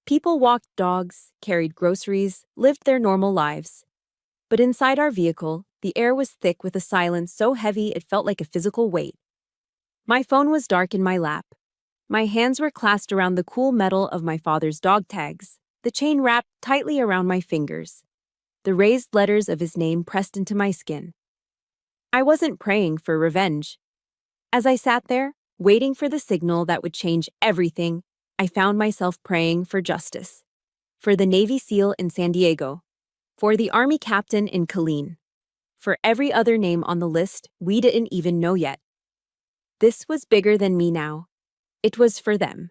People walked dogs, carried groceries, lived their normal lives. But inside our vehicle, the air was thick with a silence so heavy it felt like a physical weight. My phone was dark in my lap. My hands were clasped around the cool metal of my father's dog tags, the chain wrapped tightly around my fingers, the raised letters of his name pressed into my skin. I wasn't praying for revenge. As I sat there, waiting for the signal that would change everything, I found myself praying for justice. For the Navy SEAL in San Diego. For the Army captain in Killeen. For every other name on the list we didn't even know yet. This was bigger than me now. It was for them.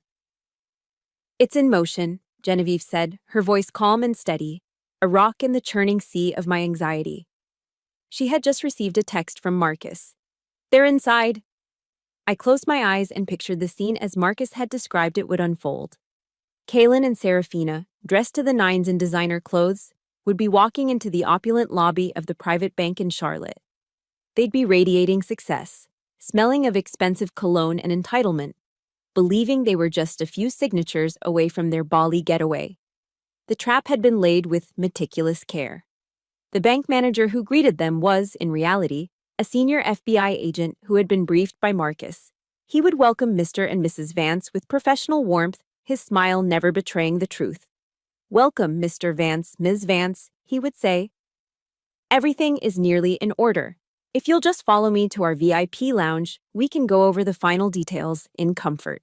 "It's in motion," Genevieve said, her voice calm and steady, a rock in the churning sea of my anxiety. She had just received a text from Marcus. "They're inside." I closed my eyes and pictured the scene as Marcus had described it would unfold. Kalen and Serafina, dressed to the nines in designer clothes, would be walking into the opulent lobby of the private bank in Charlotte. They'd be radiating success, smelling of expensive cologne and entitlement, believing they were just a few signatures away from their Bali getaway. The trap had been laid with meticulous care. The bank manager who greeted them was, in reality, a senior FBI agent who had been briefed by Marcus. He would welcome Mr. and Mrs. Vance with professional warmth, his smile never betraying the truth. "Welcome, Mr. Vance, Ms. Vance," he would say. "Everything is nearly in order. If you'll just follow me to our VIP lounge, we can go over the final details in comfort."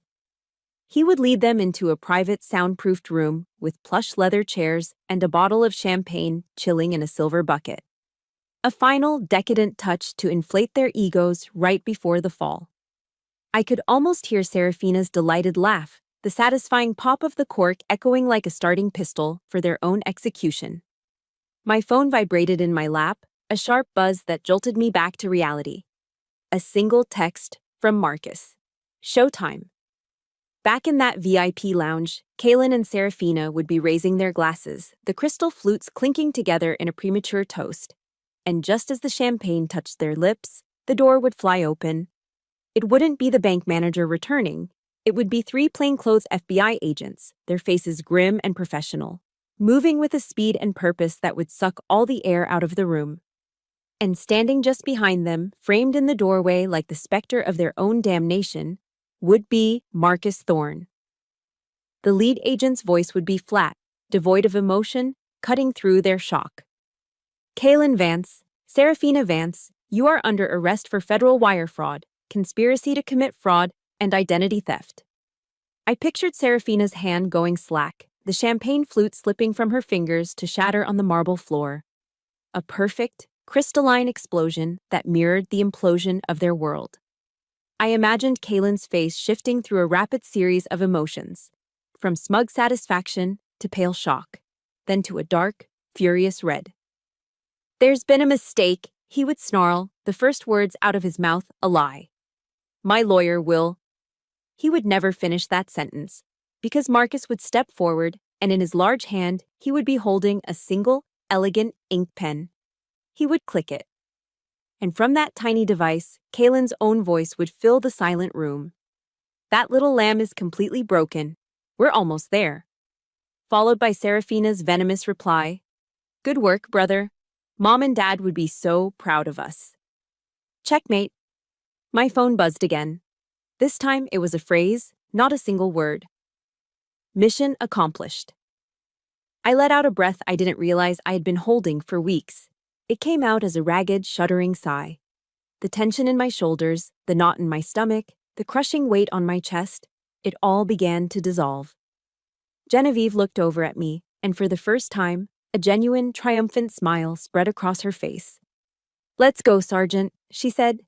He would lead them into a private soundproofed room with plush leather chairs and a bottle of champagne chilling in a silver bucket. A final, decadent touch to inflate their egos right before the fall. I could almost hear Serafina's delighted laugh, the satisfying pop of the cork echoing like a starting pistol for their own execution. My phone vibrated in my lap, a sharp buzz that jolted me back to reality. A single text from Marcus. Showtime. Back in that VIP lounge, Kalen and Serafina would be raising their glasses, the crystal flutes clinking together in a premature toast. And just as the champagne touched their lips, the door would fly open. It wouldn't be the bank manager returning. It would be 3 plainclothes FBI agents, their faces grim and professional. moving with a speed and purpose that would suck all the air out of the room. And standing just behind them, framed in the doorway like the specter of their own damnation, would be Marcus Thorne. The lead agent's voice would be flat, devoid of emotion, cutting through their shock. Kaylin Vance, Serafina Vance, you are under arrest for federal wire fraud, conspiracy to commit fraud, and identity theft. I pictured Serafina's hand going slack, the champagne flute slipping from her fingers to shatter on the marble floor. A perfect, crystalline explosion that mirrored the implosion of their world. I imagined Kaylin's face shifting through a rapid series of emotions, from smug satisfaction to pale shock, then to a dark, furious red. There's been a mistake, he would snarl, the first words out of his mouth a lie. My lawyer will. He would never finish that sentence, because Marcus would step forward, and in his large hand he would be holding a single, elegant ink pen. He would click it. And from that tiny device, Kaylin's own voice would fill the silent room. That little lamb is completely broken. We're almost there. Followed by Serafina's venomous reply. Good work, brother. Mom and Dad would be so proud of us. Checkmate. My phone buzzed again. This time it was a phrase, not a single word. Mission accomplished. I let out a breath I didn't realize I had been holding for weeks. It came out as a ragged, shuddering sigh. The tension in my shoulders, the knot in my stomach, the crushing weight on my chest, it all began to dissolve. Genevieve looked over at me, and for the first time, a genuine, triumphant smile spread across her face. Let's go, Sergeant, she said.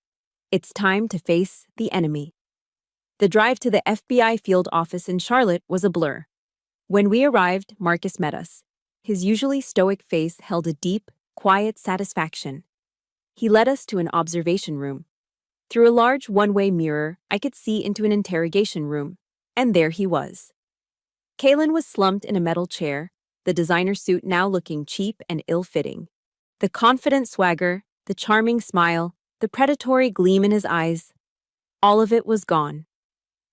It's time to face the enemy. The drive to the FBI field office in Charlotte was a blur. When we arrived, Marcus met us. His usually stoic face held a deep, quiet satisfaction. He led us to an observation room. Through a large one-way mirror, I could see into an interrogation room, and there he was. Kaylin was slumped in a metal chair, the designer suit now looking cheap and ill-fitting. The confident swagger, the charming smile, the predatory gleam in his eyes, all of it was gone.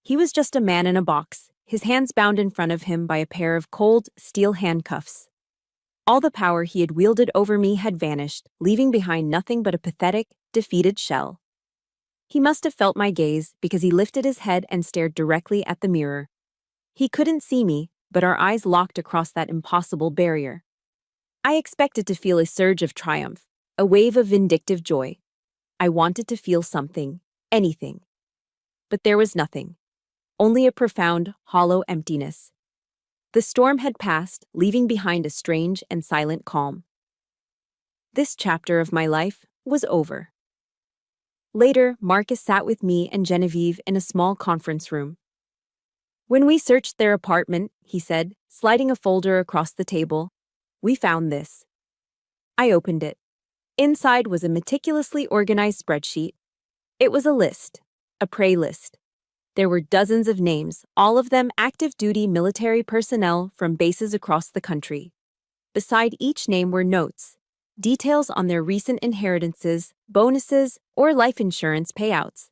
He was just a man in a box, his hands bound in front of him by a pair of cold, steel handcuffs. All the power he had wielded over me had vanished, leaving behind nothing but a pathetic, defeated shell. He must have felt my gaze because he lifted his head and stared directly at the mirror. He couldn't see me, but our eyes locked across that impossible barrier. I expected to feel a surge of triumph, a wave of vindictive joy. I wanted to feel something, anything. But there was nothing. Only a profound, hollow emptiness. The storm had passed, leaving behind a strange and silent calm. This chapter of my life was over. Later, Marcus sat with me and Genevieve in a small conference room. When we searched their apartment, he said, sliding a folder across the table, we found this. I opened it. Inside was a meticulously organized spreadsheet. It was a list, a prey list. There were dozens of names, all of them active-duty military personnel from bases across the country. Beside each name were notes, details on their recent inheritances, bonuses, or life insurance payouts.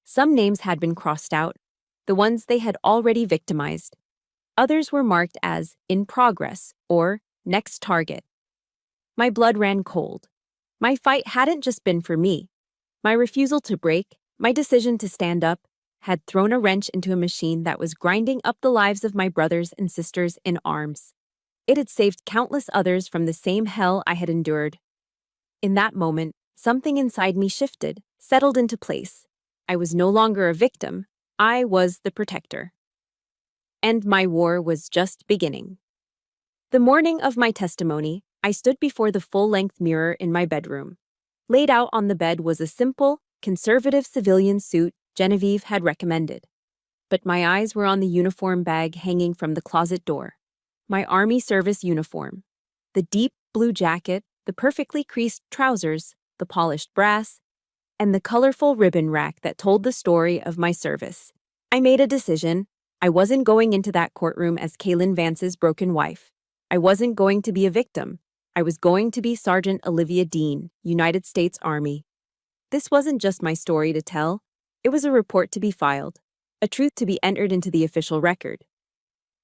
Some names had been crossed out, the ones they had already victimized. Others were marked as in progress or next target. My blood ran cold. My fight hadn't just been for me. My refusal to break, my decision to stand up, had thrown a wrench into a machine that was grinding up the lives of my brothers and sisters in arms. It had saved countless others from the same hell I had endured. In that moment, something inside me shifted, settled into place. I was no longer a victim. I was the protector. And my war was just beginning. The morning of my testimony, I stood before the full-length mirror in my bedroom. Laid out on the bed was a simple, conservative civilian suit Genevieve had recommended. But my eyes were on the uniform bag hanging from the closet door. My Army service uniform. The deep blue jacket, the perfectly creased trousers, the polished brass, and the colorful ribbon rack that told the story of my service. I made a decision. I wasn't going into that courtroom as Kaylin Vance's broken wife. I wasn't going to be a victim. I was going to be Sergeant Olivia Dean, United States Army. This wasn't just my story to tell. It was a report to be filed, a truth to be entered into the official record.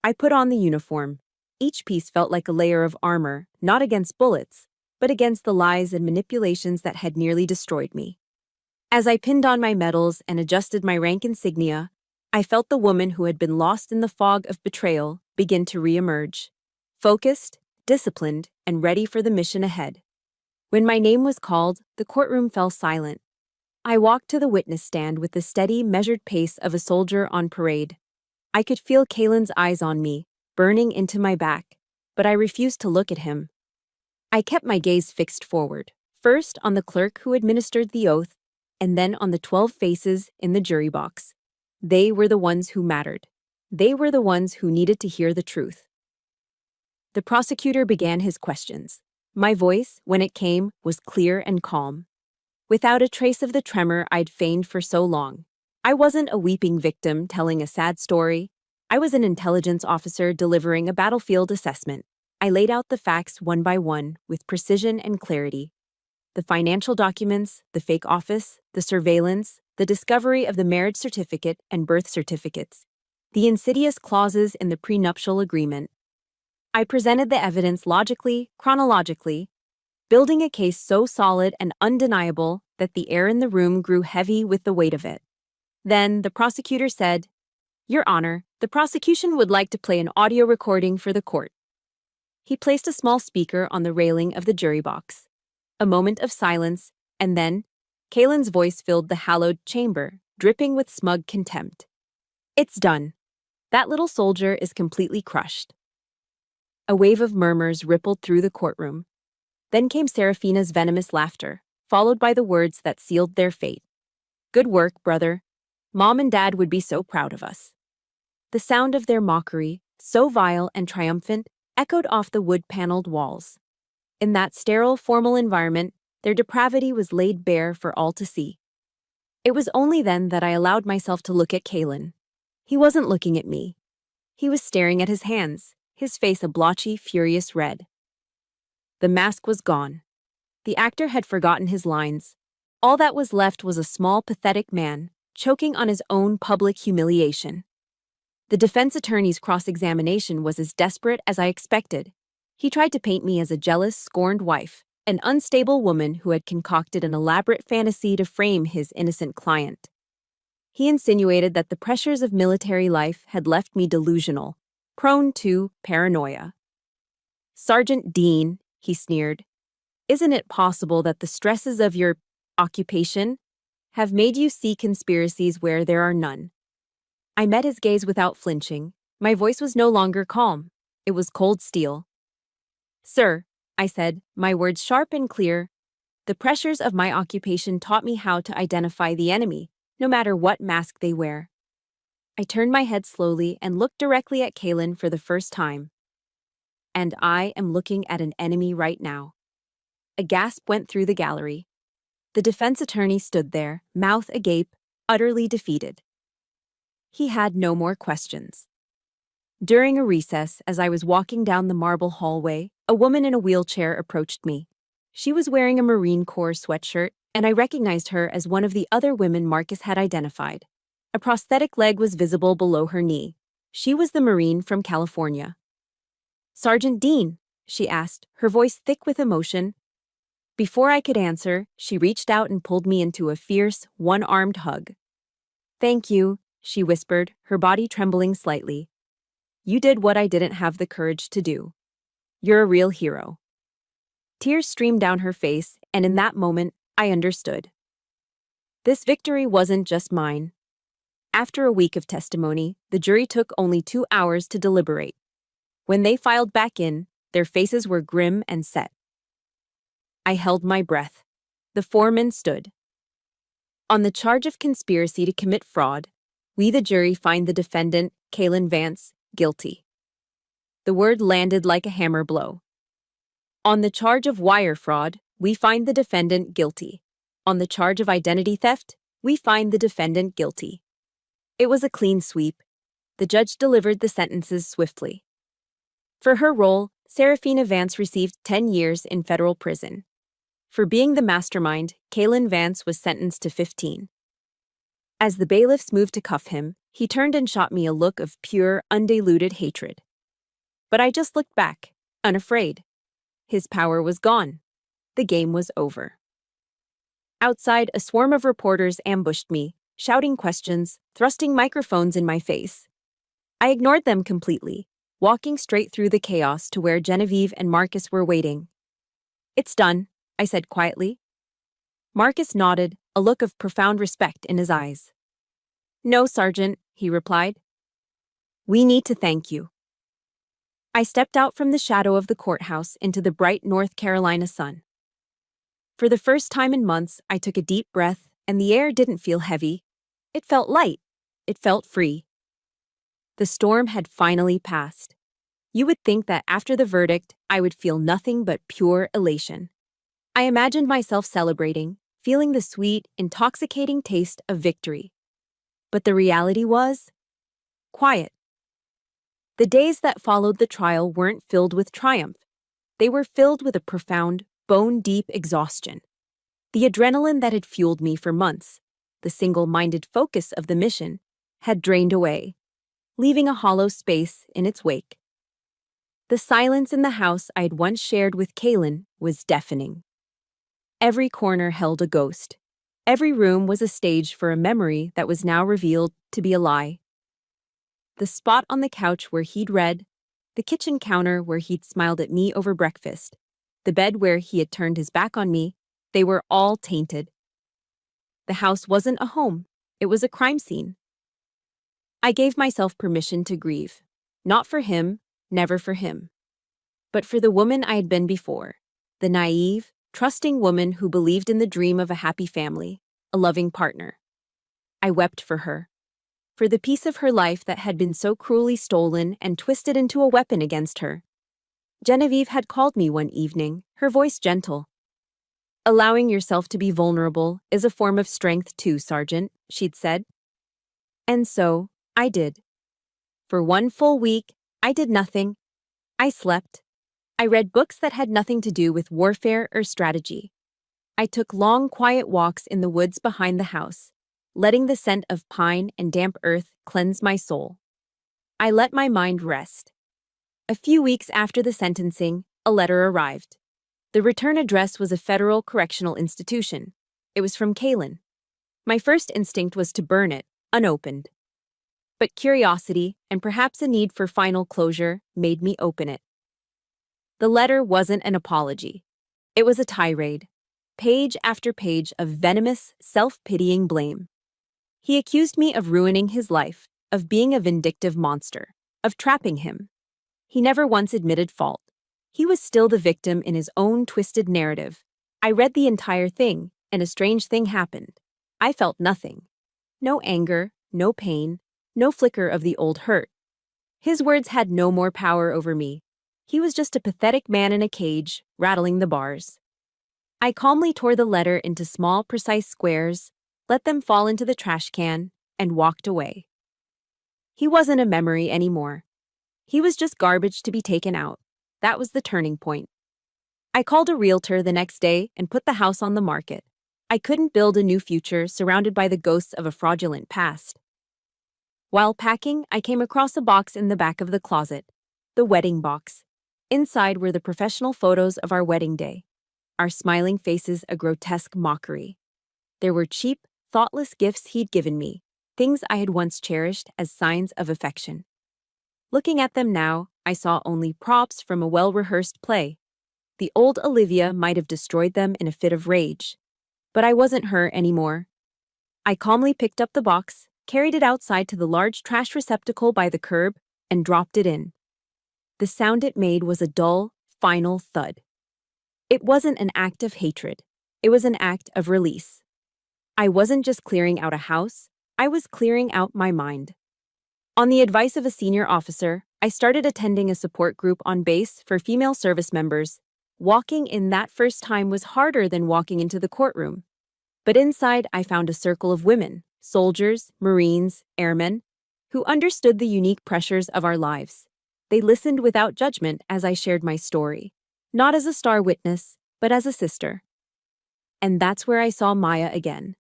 I put on the uniform. Each piece felt like a layer of armor, not against bullets, but against the lies and manipulations that had nearly destroyed me. As I pinned on my medals and adjusted my rank insignia, I felt the woman who had been lost in the fog of betrayal begin to re-emerge, focused, disciplined, and ready for the mission ahead. When my name was called, the courtroom fell silent. I walked to the witness stand with the steady, measured pace of a soldier on parade. I could feel Kalen's eyes on me, burning into my back, but I refused to look at him. I kept my gaze fixed forward, first on the clerk who administered the oath, and then on the 12 faces in the jury box. They were the ones who mattered. They were the ones who needed to hear the truth. The prosecutor began his questions. My voice, when it came, was clear and calm, without a trace of the tremor I'd feigned for so long. I wasn't a weeping victim telling a sad story. I was an intelligence officer delivering a battlefield assessment. I laid out the facts one by one with precision and clarity. The financial documents, the fake office, the surveillance, the discovery of the marriage certificate and birth certificates, the insidious clauses in the prenuptial agreement. I presented the evidence logically, chronologically, building a case so solid and undeniable that the air in the room grew heavy with the weight of it. Then the prosecutor said, "Your Honor, the prosecution would like to play an audio recording for the court." He placed a small speaker on the railing of the jury box. A moment of silence, and then Kalen's voice filled the hallowed chamber, dripping with smug contempt. "It's done. That little soldier is completely crushed." A wave of murmurs rippled through the courtroom. Then came Serafina's venomous laughter, followed by the words that sealed their fate. "Good work, brother. Mom and Dad would be so proud of us." The sound of their mockery, so vile and triumphant, echoed off the wood-paneled walls. In that sterile, formal environment, their depravity was laid bare for all to see. It was only then that I allowed myself to look at Kalen. He wasn't looking at me. He was staring at his hands, his face a blotchy, furious red. The mask was gone. The actor had forgotten his lines. All that was left was a small, pathetic man, choking on his own public humiliation. The defense attorney's cross-examination was as desperate as I expected. He tried to paint me as a jealous, scorned wife, an unstable woman who had concocted an elaborate fantasy to frame his innocent client. He insinuated that the pressures of military life had left me delusional, prone to paranoia. "Sergeant Dean," he sneered, "isn't it possible that the stresses of your occupation have made you see conspiracies where there are none?" I met his gaze without flinching. My voice was no longer calm. It was cold steel. "Sir," I said, my words sharp and clear, "the pressures of my occupation taught me how to identify the enemy, no matter what mask they wear." I turned my head slowly and looked directly at Kalen for the first time. And I am looking at an enemy right now. A gasp went through the gallery. The defense attorney stood there, mouth agape, utterly defeated. He had no more questions. During a recess, as I was walking down the marble hallway, a woman in a wheelchair approached me. She was wearing a Marine Corps sweatshirt, and I recognized her as one of the other women Marcus had identified. A prosthetic leg was visible below her knee. She was the Marine from California. "Sergeant Dean?" she asked, her voice thick with emotion. Before I could answer, she reached out and pulled me into a fierce, one-armed hug. "Thank you," she whispered, her body trembling slightly. "You did what I didn't have the courage to do. You're a real hero." Tears streamed down her face, and in that moment, I understood. This victory wasn't just mine. After a week of testimony, the jury took only 2 hours to deliberate. When they filed back in, their faces were grim and set. I held my breath. The foreman stood. "On the charge of conspiracy to commit fraud, we the jury find the defendant, Kalen Vance, guilty." The word landed like a hammer blow. "On the charge of wire fraud, we find the defendant guilty. On the charge of identity theft, we find the defendant guilty." It was a clean sweep. The judge delivered the sentences swiftly. For her role, Serafina Vance received 10 years in federal prison. For being the mastermind, Kalen Vance was sentenced to 15. As the bailiffs moved to cuff him, he turned and shot me a look of pure, undiluted hatred. But I just looked back, unafraid. His power was gone. The game was over. Outside, a swarm of reporters ambushed me, shouting questions, thrusting microphones in my face. I ignored them completely, walking straight through the chaos to where Genevieve and Marcus were waiting. "It's done," I said quietly. Marcus nodded, a look of profound respect in his eyes. "No, Sergeant," he replied. "We need to thank you." I stepped out from the shadow of the courthouse into the bright North Carolina sun. For the first time in months, I took a deep breath, and the air didn't feel heavy. It felt light. It felt free. The storm had finally passed. You would think that after the verdict, I would feel nothing but pure elation. I imagined myself celebrating, feeling the sweet, intoxicating taste of victory. But the reality was quiet. The days that followed the trial weren't filled with triumph. They were filled with a profound, bone-deep exhaustion. The adrenaline that had fueled me for months, the single-minded focus of the mission, had drained away, leaving a hollow space in its wake. The silence in the house I had once shared with Kaylin was deafening. Every corner held a ghost. Every room was a stage for a memory that was now revealed to be a lie. The spot on the couch where he'd read, the kitchen counter where he'd smiled at me over breakfast, the bed where he had turned his back on me, they were all tainted. The house wasn't a home, it was a crime scene. I gave myself permission to grieve, not for him, never for him, but for the woman I had been before, the naive, trusting woman who believed in the dream of a happy family, a loving partner. I wept for her, for the piece of her life that had been so cruelly stolen and twisted into a weapon against her. Genevieve had called me one evening, her voice gentle. "Allowing yourself to be vulnerable is a form of strength too, Sergeant," she'd said. And so, I did. For one full week, I did nothing. I slept. I read books that had nothing to do with warfare or strategy. I took long, quiet walks in the woods behind the house, letting the scent of pine and damp earth cleanse my soul. I let my mind rest. A few weeks after the sentencing, a letter arrived. The return address was a federal correctional institution. It was from Kaylin. My first instinct was to burn it, unopened. But curiosity, and perhaps a need for final closure, made me open it. The letter wasn't an apology. It was a tirade, page after page of venomous, self-pitying blame. He accused me of ruining his life, of being a vindictive monster, of trapping him. He never once admitted fault. He was still the victim in his own twisted narrative. I read the entire thing, and a strange thing happened. I felt nothing. No anger, no pain, no flicker of the old hurt. His words had no more power over me. He was just a pathetic man in a cage, rattling the bars. I calmly tore the letter into small, precise squares, let them fall into the trash can, and walked away. He wasn't a memory anymore. He was just garbage to be taken out. That was the turning point. I called a realtor the next day and put the house on the market. I couldn't build a new future surrounded by the ghosts of a fraudulent past. While packing, I came across a box in the back of the closet, the wedding box. Inside were the professional photos of our wedding day, our smiling faces a grotesque mockery. There were cheap, thoughtless gifts he'd given me, things I had once cherished as signs of affection. Looking at them now, I saw only props from a well-rehearsed play. The old Olivia might have destroyed them in a fit of rage. But I wasn't her anymore. I calmly picked up the box, carried it outside to the large trash receptacle by the curb, and dropped it in. The sound it made was a dull, final thud. It wasn't an act of hatred. It was an act of release. I wasn't just clearing out a house, I was clearing out my mind. On the advice of a senior officer, I started attending a support group on base for female service members. Walking in that first time was harder than walking into the courtroom. But inside, I found a circle of women, soldiers, Marines, airmen, who understood the unique pressures of our lives. They listened without judgment as I shared my story, not as a star witness, but as a sister. And that's where I saw Maya again,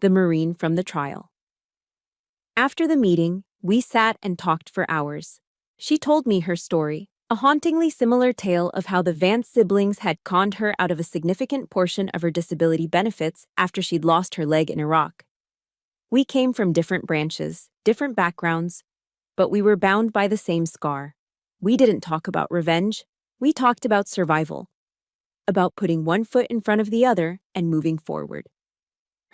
the Marine from the trial. After the meeting, we sat and talked for hours. She told me her story, A hauntingly similar tale of how the Vance siblings had conned her out of a significant portion of her disability benefits after she'd lost her leg in Iraq. We came from different branches, different backgrounds, but we were bound by the same scar. We didn't talk about revenge, we talked about survival, about putting one foot in front of the other and moving forward.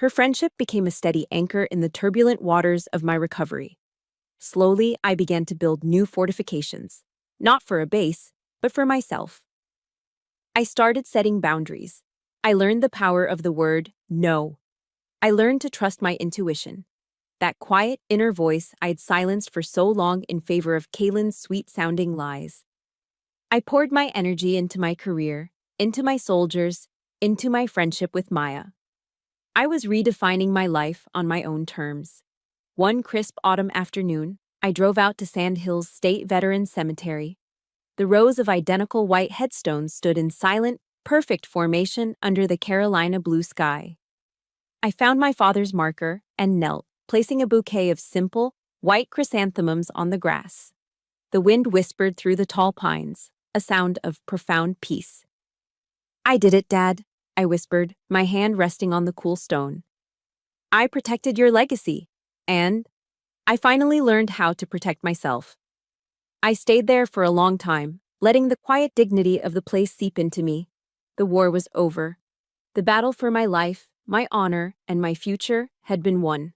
Her friendship became a steady anchor in the turbulent waters of my recovery. Slowly, I began to build new fortifications, not for a base, but for myself. I started setting boundaries. I learned the power of the word no. I learned to trust my intuition, that quiet inner voice I'd silenced for so long in favor of Kaylin's sweet-sounding lies. I poured my energy into my career, into my soldiers, into my friendship with Maya. I was redefining my life on my own terms. One crisp autumn afternoon, I drove out to Sand Hills State Veterans Cemetery. The rows of identical white headstones stood in silent, perfect formation under the Carolina blue sky. I found my father's marker and knelt, placing a bouquet of simple, white chrysanthemums on the grass. The wind whispered through the tall pines, a sound of profound peace. "I did it, Dad," I whispered, my hand resting on the cool stone. "I protected your legacy, and I finally learned how to protect myself." I stayed there for a long time, letting the quiet dignity of the place seep into me. The war was over. The battle for my life, my honor, and my future had been won.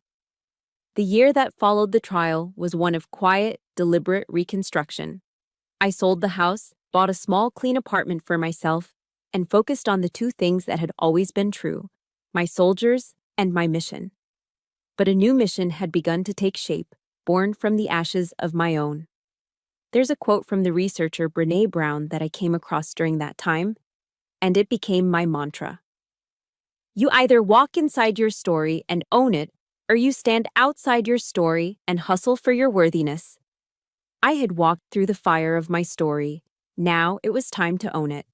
The year that followed the trial was one of quiet, deliberate reconstruction. I sold the house, bought a small, clean apartment for myself, and focused on the two things that had always been true: my soldiers and my mission. But a new mission had begun to take shape, born from the ashes of my own. There's a quote from the researcher Brené Brown that I came across during that time, and it became my mantra. You either walk inside your story and own it, or you stand outside your story and hustle for your worthiness. I had walked through the fire of my story. Now it was time to own it.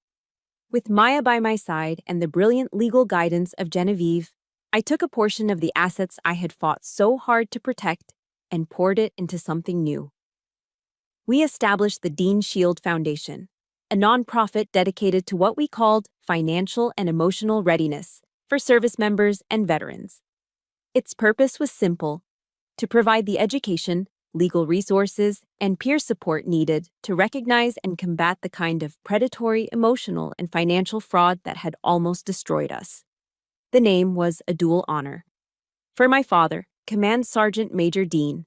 With Maya by my side and the brilliant legal guidance of Genevieve, I took a portion of the assets I had fought so hard to protect and poured it into something new. We established the Dean Shield Foundation, a nonprofit dedicated to what we called financial and emotional readiness for service members and veterans. Its purpose was simple: to provide the education, legal resources, and peer support needed to recognize and combat the kind of predatory, emotional, and financial fraud that had almost destroyed us. The name was a dual honor. For my father, Command Sergeant Major Dean,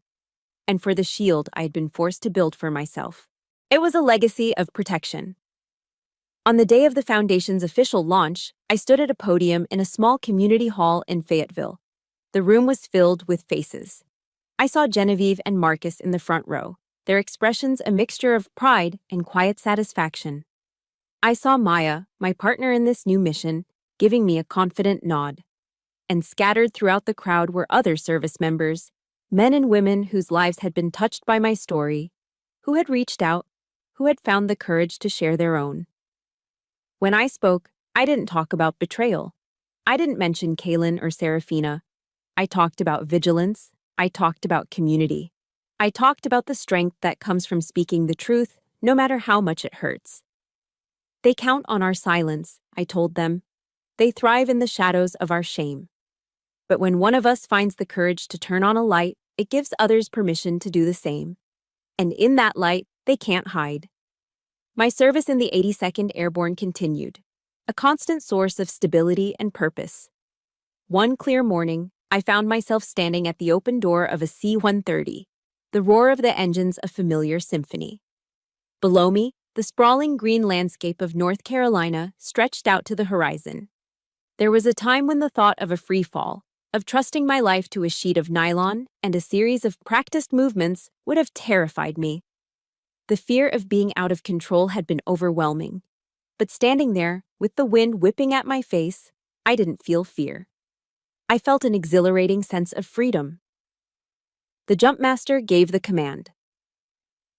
and for the shield I had been forced to build for myself. It was a legacy of protection. On the day of the Foundation's official launch, I stood at a podium in a small community hall in Fayetteville. The room was filled with faces. I saw Genevieve and Marcus in the front row, their expressions a mixture of pride and quiet satisfaction. I saw Maya, my partner in this new mission, giving me a confident nod. And scattered throughout the crowd were other service members, men and women whose lives had been touched by my story, who had reached out, who had found the courage to share their own. When I spoke, I didn't talk about betrayal. I didn't mention Kaylin or Serafina. I talked about vigilance. I talked about community. I talked about the strength that comes from speaking the truth, no matter how much it hurts. They count on our silence, I told them. They thrive in the shadows of our shame. But when one of us finds the courage to turn on a light, it gives others permission to do the same. And in that light, they can't hide. My service in the 82nd Airborne continued, a constant source of stability and purpose. One clear morning, I found myself standing at the open door of a C-130, the roar of the engines a familiar symphony. Below me, the sprawling green landscape of North Carolina stretched out to the horizon. There was a time when the thought of a free fall, of trusting my life to a sheet of nylon and a series of practiced movements would have terrified me. The fear of being out of control had been overwhelming. But standing there, with the wind whipping at my face, I didn't feel fear. I felt an exhilarating sense of freedom. The jumpmaster gave the command.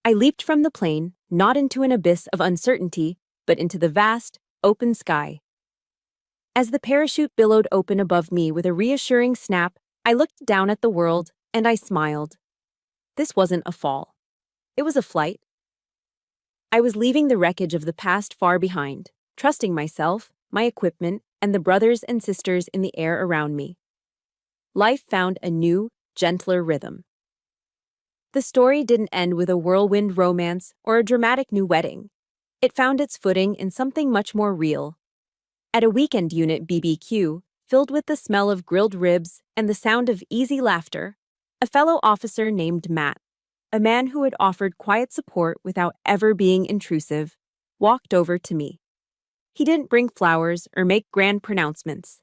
I leaped from the plane, not into an abyss of uncertainty, but into the vast, open sky. As the parachute billowed open above me with a reassuring snap, I looked down at the world, and I smiled. This wasn't a fall. It was a flight. I was leaving the wreckage of the past far behind, trusting myself, my equipment, and the brothers and sisters in the air around me. Life found a new, gentler rhythm. The story didn't end with a whirlwind romance or a dramatic new wedding. It found its footing in something much more real. At a weekend unit BBQ, filled with the smell of grilled ribs and the sound of easy laughter, a fellow officer named Matt, a man who had offered quiet support without ever being intrusive, walked over to me. He didn't bring flowers or make grand pronouncements.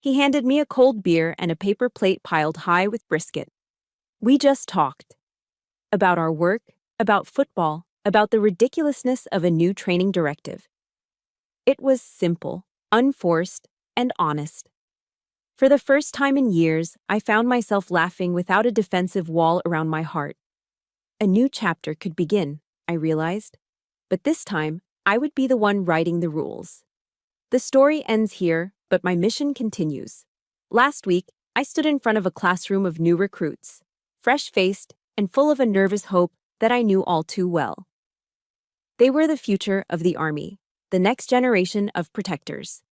He handed me a cold beer and a paper plate piled high with brisket. We just talked. About our work, about football, about the ridiculousness of a new training directive. It was simple, unforced, and honest. For the first time in years, I found myself laughing without a defensive wall around my heart. A new chapter could begin, I realized. But this time, I would be the one writing the rules. The story ends here, but my mission continues. Last week, I stood in front of a classroom of new recruits, fresh-faced and full of a nervous hope that I knew all too well. They were the future of the Army, the next generation of protectors.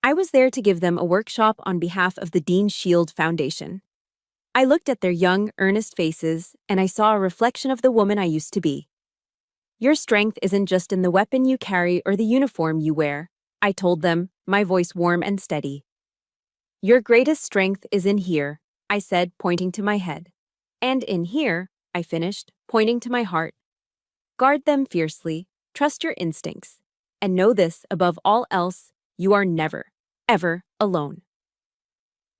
I was there to give them a workshop on behalf of the Dean Shield Foundation. I looked at their young, earnest faces, and I saw a reflection of the woman I used to be. Your strength isn't just in the weapon you carry or the uniform you wear, I told them, my voice warm and steady. Your greatest strength is in here, I said, pointing to my head. And in here, I finished, pointing to my heart. Guard them fiercely, trust your instincts, and know this, above all else, you are never, ever alone.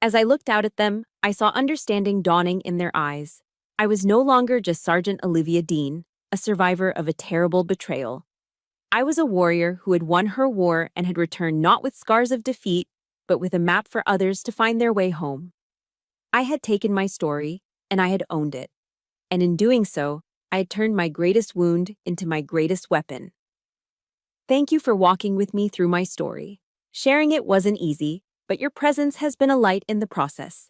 As I looked out at them, I saw understanding dawning in their eyes. I was no longer just Sergeant Olivia Dean, a survivor of a terrible betrayal. I was a warrior who had won her war and had returned not with scars of defeat, but with a map for others to find their way home. I had taken my story, and I had owned it. And in doing so, I had turned my greatest wound into my greatest weapon. Thank you for walking with me through my story. Sharing it wasn't easy, but your presence has been a light in the process.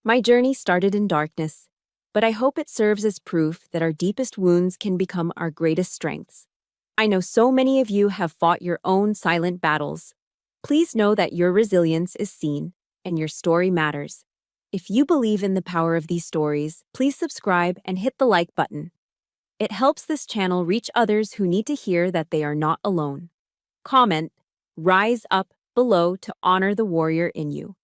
My journey started in darkness, but I hope it serves as proof that our deepest wounds can become our greatest strengths. I know so many of you have fought your own silent battles. Please know that your resilience is seen, and your story matters. If you believe in the power of these stories, please subscribe and hit the like button. It helps this channel reach others who need to hear that they are not alone. Comment, rise up below to honor the warrior in you.